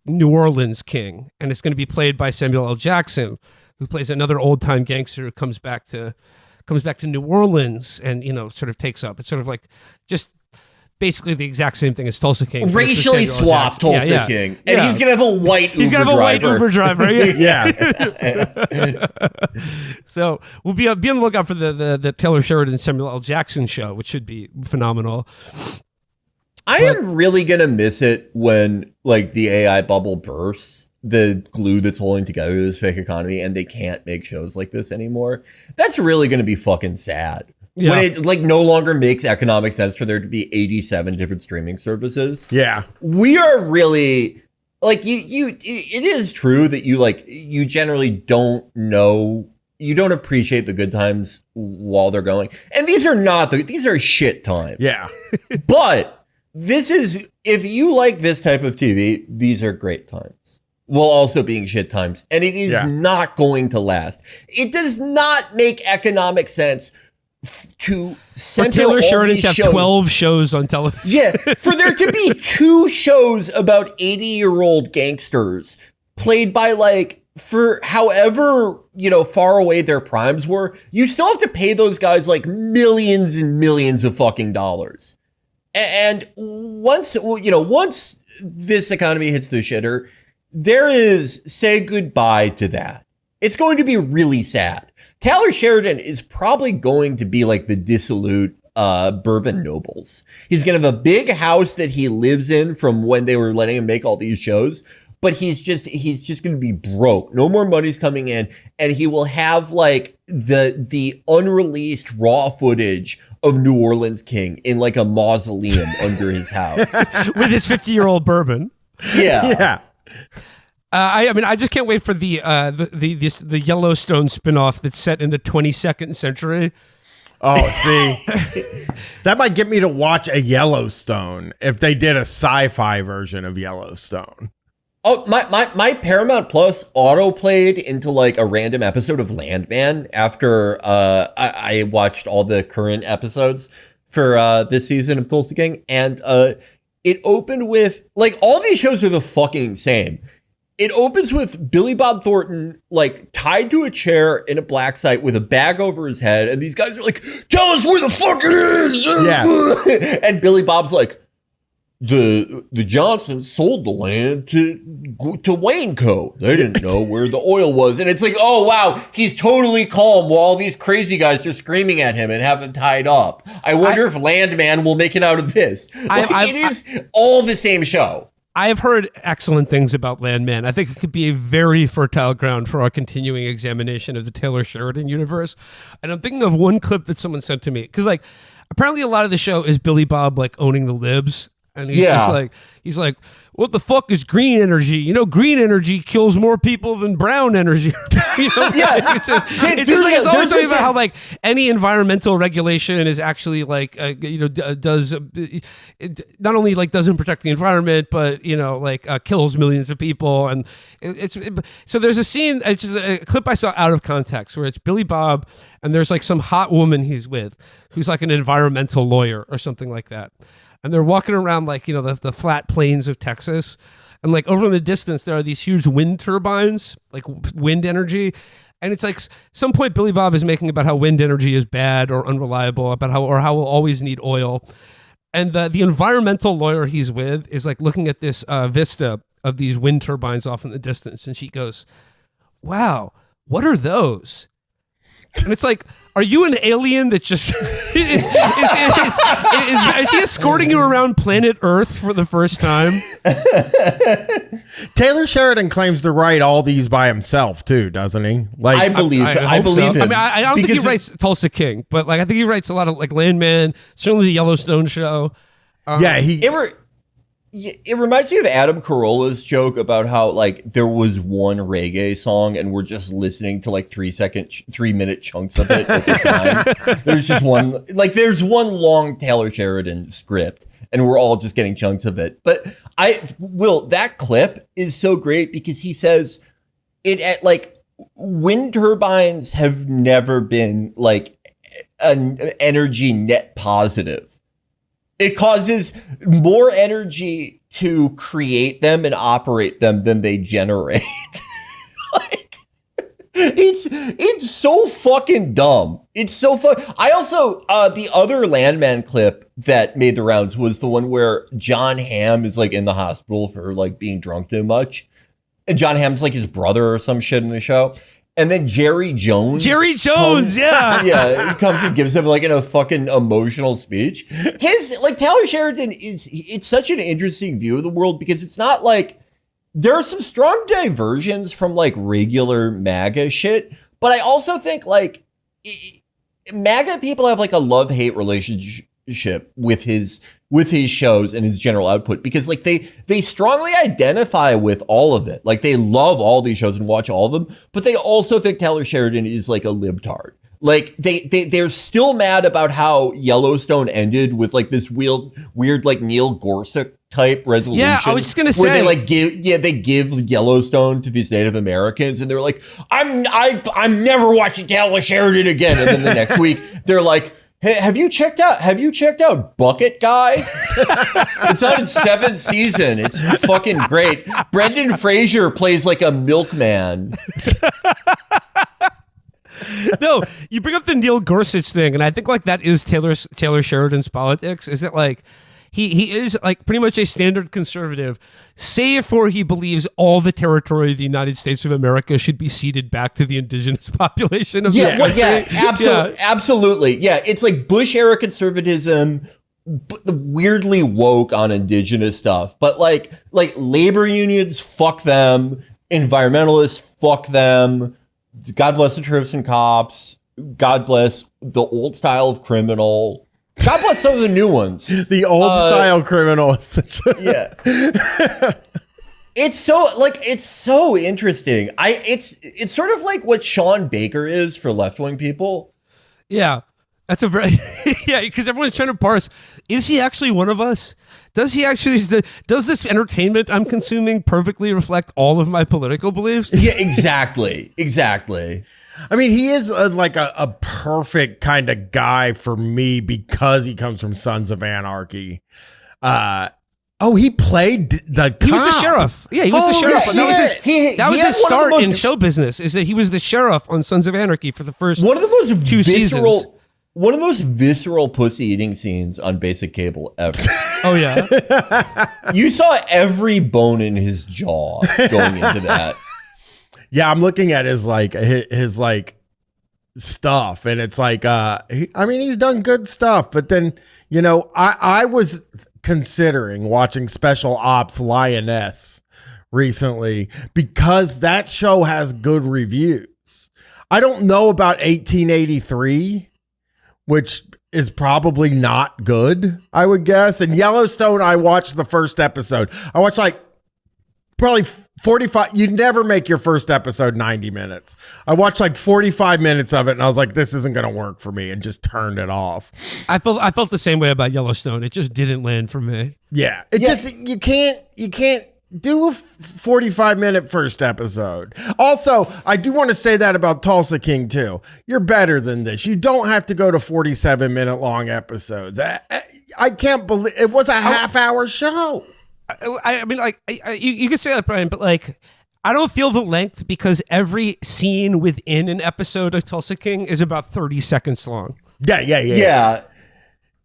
New Orleans King, and it's going to be played by Samuel L. Jackson. who plays another old time gangster who comes back to New Orleans and sort of takes up. It's sort of like just basically the exact same thing as Tulsa King. Racially swapped Tulsa King, and he's gonna have a white Uber driver. Yeah. So we'll be on the lookout for the Taylor Sheridan Samuel L. Jackson show, which should be phenomenal. I am really gonna miss it when like the AI bubble bursts, the glue that's holding together this fake economy, and they can't make shows like this anymore. That's really gonna be fucking sad. Yeah. When it like no longer makes economic sense for there to be 87 different streaming services. Yeah. We are really like it is true that you generally don't know, you don't appreciate the good times while they're going. And these are shit times. Yeah. But this is, if you like this type of TV, these are great times. While also being shit times. And it is not going to last. It does not make economic sense to center Taylor Sheridan to have shows. 12 shows on television. Yeah, for there to be 2 shows about 80-year-old gangsters played by like, for however, far away their primes were, you still have to pay those guys like millions and millions of fucking dollars. And once this economy hits the shitter, there is say goodbye to that. It's going to be really sad. Taylor Sheridan is probably going to be like the dissolute bourbon nobles. He's going to have a big house that he lives in from when they were letting him make all these shows, but he's just going to be broke. No more money's coming in, and he will have like the unreleased raw footage of New Orleans King in like a mausoleum under his house with his 50-year-old bourbon. Yeah. Yeah. I just can't wait for the Yellowstone spinoff that's set in the 22nd century. Oh, see, that might get me to watch a Yellowstone if they did a sci-fi version of Yellowstone. Oh, my Paramount Plus auto played into like a random episode of Landman after I watched all the current episodes for this season of Tulsa King, and it opened with like all these shows are the fucking same. It opens with Billy Bob Thornton, like, tied to a chair in a black site with a bag over his head. And these guys are like, tell us where the fuck it is. Yeah. And Billy Bob's like, the Johnsons sold the land to Wayne Co. They didn't know where the oil was. And it's like, oh, wow, he's totally calm while all these crazy guys are screaming at him and have him tied up. I wonder if Landman will make it out of this. It is all the same show. I have heard excellent things about Landman. I think it could be a very fertile ground for our continuing examination of the Taylor Sheridan universe. And I'm thinking of one clip that someone sent to me. Because, like, apparently a lot of the show is Billy Bob, like, owning the libs. And he's just like, what the fuck is green energy? Green energy kills more people than brown energy. It's always talking about how like any environmental regulation is actually like does not only like doesn't protect the environment, but kills millions of people. And so there's a scene, it's just a clip I saw out of context where it's Billy Bob and there's like some hot woman he's with who's like an environmental lawyer or something like that. And they're walking around like, the flat plains of Texas. And like over in the distance, there are these huge wind turbines, like wind energy. And it's like some point Billy Bob is making about how wind energy is bad or unreliable, about how we'll always need oil. And the environmental lawyer he's with is like looking at this vista of these wind turbines off in the distance. And she goes, wow, what are those? And it's like, are you an alien that just is he escorting you around planet Earth for the first time? Taylor Sheridan claims to write all these by himself too, doesn't he? Like I believe him. I mean, I don't think he writes Tulsa King, but like I think he writes a lot of like Landman, certainly the Yellowstone show. It reminds me of Adam Carolla's joke about how like there was one reggae song and we're just listening to like 3-minute chunks of it at the time. There's just one, like there's one long Taylor Sheridan script and we're all just getting chunks of it. But that clip is so great because he says wind turbines have never been like an energy net positive. It causes more energy to create them and operate them than they generate. It's so fucking dumb. It's so fun. I also the other Landman clip that made the rounds was the one where John Hamm is like in the hospital for like being drunk too much, and John Hamm's like his brother or some shit in the show. And then Jerry Jones, yeah. Yeah, he comes and gives him like a fucking emotional speech. His like Taylor Sheridan it's such an interesting view of the world because it's not like there are some strong diversions from like regular MAGA shit, but I also think like MAGA people have like a love-hate relationship with his shows and his general output because like they strongly identify with all of it. Like they love all these shows and watch all of them, but they also think Taylor Sheridan is like a libtard. Like they're still mad about how Yellowstone ended with like this weird like Neil Gorsuch type resolution. Yeah, I was just gonna say where they give Yellowstone to these Native Americans and they're like, I'm never watching Taylor Sheridan again. And then the next week they're like, hey, have you checked out Bucket Guy? It's on its 7th season. It's fucking great. Brendan Fraser plays like a milkman. No, you bring up the Neil Gorsuch thing, and I think like that is Taylor Sheridan's politics. Is that like he is like pretty much a standard conservative, save for he believes all the territory of the United States of America should be ceded back to the indigenous population of this country. Yeah, absolutely. Yeah, it's like Bush era conservatism, but weirdly woke on indigenous stuff. But like labor unions, fuck them. Environmentalists, fuck them. God bless the sheriffs and cops. God bless the old style of criminal. God bless some of the new ones. The old style criminal. Yeah. It's so interesting. It's sort of like what Sean Baker is for left-wing people. Yeah. That's a very yeah, because everyone's trying to parse, is he actually one of us? Does this entertainment I'm consuming perfectly reflect all of my political beliefs? Yeah, exactly. I mean, he is a perfect kind of guy for me because he comes from Sons of Anarchy. He played the cop. He was the sheriff. Yeah, he was the sheriff. Yeah, that was his start in show business, is that he was the sheriff on Sons of Anarchy for the first one of the most 2 seasons. One of the most visceral pussy eating scenes on basic cable ever. Oh, yeah. You saw every bone in his jaw going into that. Yeah, I'm looking at his stuff, and it's like, he's done good stuff, but then, I was considering watching Special Ops Lioness recently because that show has good reviews. I don't know about 1883, which is probably not good, I would guess. And Yellowstone, I watched the first episode. I watched probably 45. You never make your first episode 90 minutes. I watched 45 minutes of it and I was like, this isn't going to work for me, and just turned it off. I felt the same way about Yellowstone. It just didn't land for me. Yeah. You can't do a 45-minute first episode. Also, I do want to say that about Tulsa King too. You're better than this. You don't have to go to 47-minute long episodes. I can't believe it was a half-hour show. I mean, you could say that, Brian, but I don't feel the length because every scene within an episode of Tulsa King is about 30 seconds long. Yeah.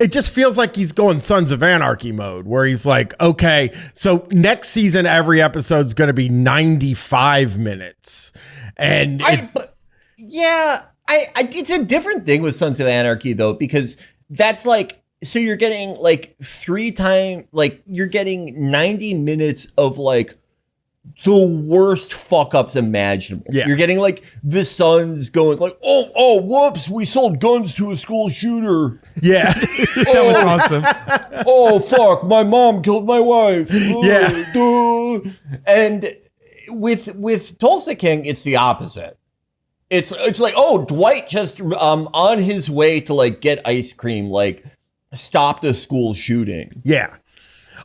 It just feels like he's going Sons of Anarchy mode, where he's like, okay, so next season, every episode is going to be 95 minutes. And it's a different thing with Sons of Anarchy, though, because that's so you're getting 3 times, you're getting 90 minutes of the worst fuck ups imaginable. Yeah. You're getting the sons going oh, whoops, we sold guns to a school shooter. Yeah. That was awesome. Oh, fuck, my mom killed my wife. Yeah. And with Tulsa King, it's the opposite. It's oh, Dwight just on his way to get ice cream, stopped a school shooting. Yeah.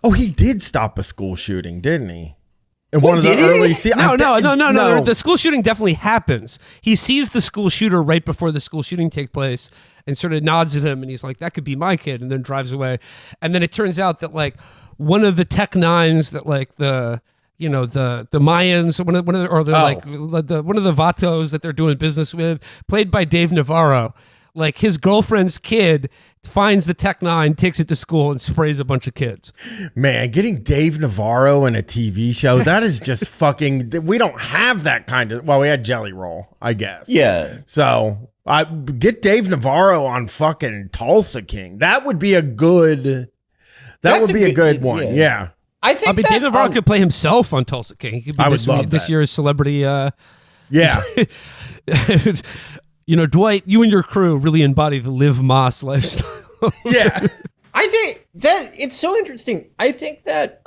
Oh, he did stop a school shooting, didn't he? In one of the early seasons. No. The school shooting definitely happens. He sees the school shooter right before the school shooting takes place and sort of nods at him, and he's like, that could be my kid, and then drives away. And then it turns out that one of the Tech Nines that the Mayans, one of the one of the Vatos that they're doing business with, played by Dave Navarro. Like his girlfriend's kid finds the Tech 9, takes it to school, and sprays a bunch of kids. Man, getting Dave Navarro in a TV show, that is just fucking. We don't have that kind of. Well, we had Jelly Roll, I guess. Yeah. So get Dave Navarro on fucking Tulsa King. That would be a good. That would be a good one. Yeah. I think Dave Navarro could play himself on Tulsa King. He could be this year's celebrity. Yeah. Dwight, you and your crew really embody the Liv Moss lifestyle. Yeah. I think that it's so interesting. I think that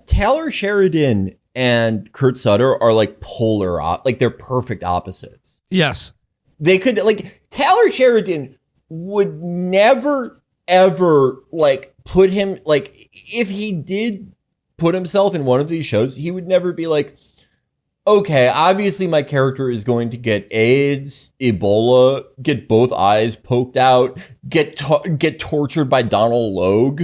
Taylor Sheridan and Kurt Sutter are like they're perfect opposites. Yes. They could, Taylor Sheridan would never, ever, put him, if he did put himself in one of these shows, he would never be like, okay, obviously my character is going to get AIDS, Ebola, get both eyes poked out, get tortured by Donald Logue.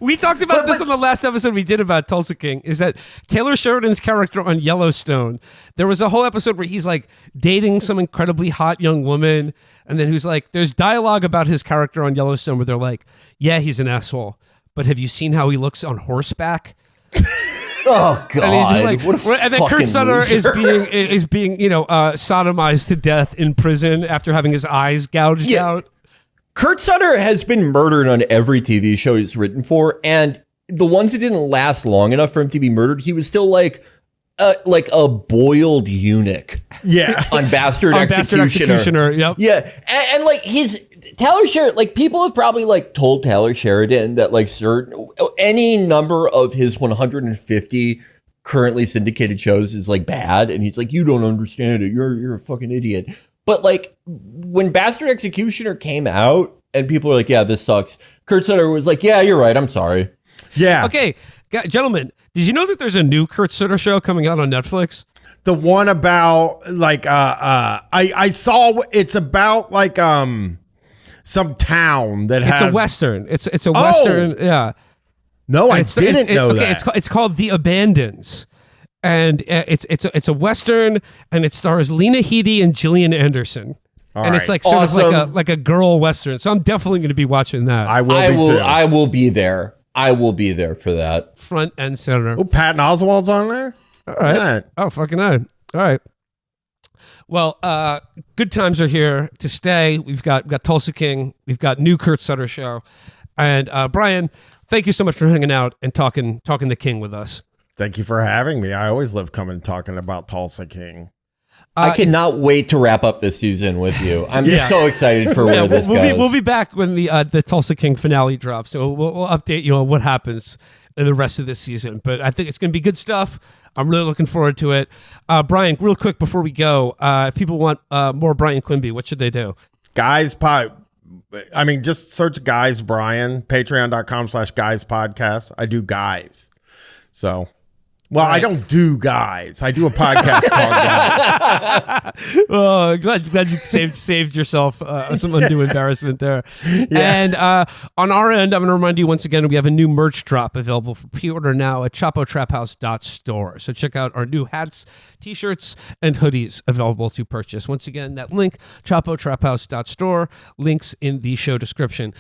We talked about this on the last episode we did about Tulsa King, is that Taylor Sheridan's character on Yellowstone, there was a whole episode where he's like dating some incredibly hot young woman, and then who's like, there's dialogue about his character on Yellowstone where they're like, yeah, he's an asshole, but have you seen how he looks on horseback? Oh God! And he's just like, and then Kurt Sutter is being sodomized to death in prison after having his eyes gouged out. Kurt Sutter has been murdered on every TV show he's written for, and the ones that didn't last long enough for him to be murdered, he was still like a boiled eunuch. Yeah, on Bastard Executioner. Yep. Yeah, and he's Taylor Sheridan. People have probably told Taylor Sheridan that any number of his 150 currently syndicated shows is bad, and he's like, you don't understand it. You're a fucking idiot. But when Bastard Executioner came out, and people were like, yeah, this sucks. Kurt Sutter was like, yeah, you're right. I'm sorry. Yeah. Okay, gentlemen, did you know that there's a new Kurt Sutter show coming out on Netflix? The one about I saw it's about some town that has a Western. It's a Western. Yeah. No, I didn't know that. It's called The Abandons. And it's a Western, and it stars Lena Headey and Gillian Anderson. And it's sort of like a girl Western. So I'm definitely going to be watching that. I will too. I will be there. I will be there for that. Front and center. Oh, Patton Oswalt's on there? All right. Yeah. Oh, fucking on. All right. Well, good times are here to stay. We've got Tulsa King. We've got new Kurt Sutter show. And Bryan, thank you so much for hanging out and talking the King with us. Thank you for having me. I always love coming talking about Tulsa King. I cannot wait to wrap up this season with you. I'm so excited for where this goes. We'll be back when the Tulsa King finale drops. So we'll update you on what happens in the rest of this season. But I think it's going to be good stuff. I'm really looking forward to it. Bryan, real quick before we go, if people want more Bryan Quinby, what should they do? Just search Guys Bryan, patreon.com/Guys Podcast. I do Guys. So... Well, right. I don't do Guys. I do a podcast called Guys. Oh, glad you saved yourself some undue embarrassment there. Yeah. And on our end, I'm going to remind you once again, we have a new merch drop available for pre-order now at chapotraphouse.store. So check out our new hats, t-shirts, and hoodies available to purchase. Once again, that link, chapotraphouse.store, links in the show description.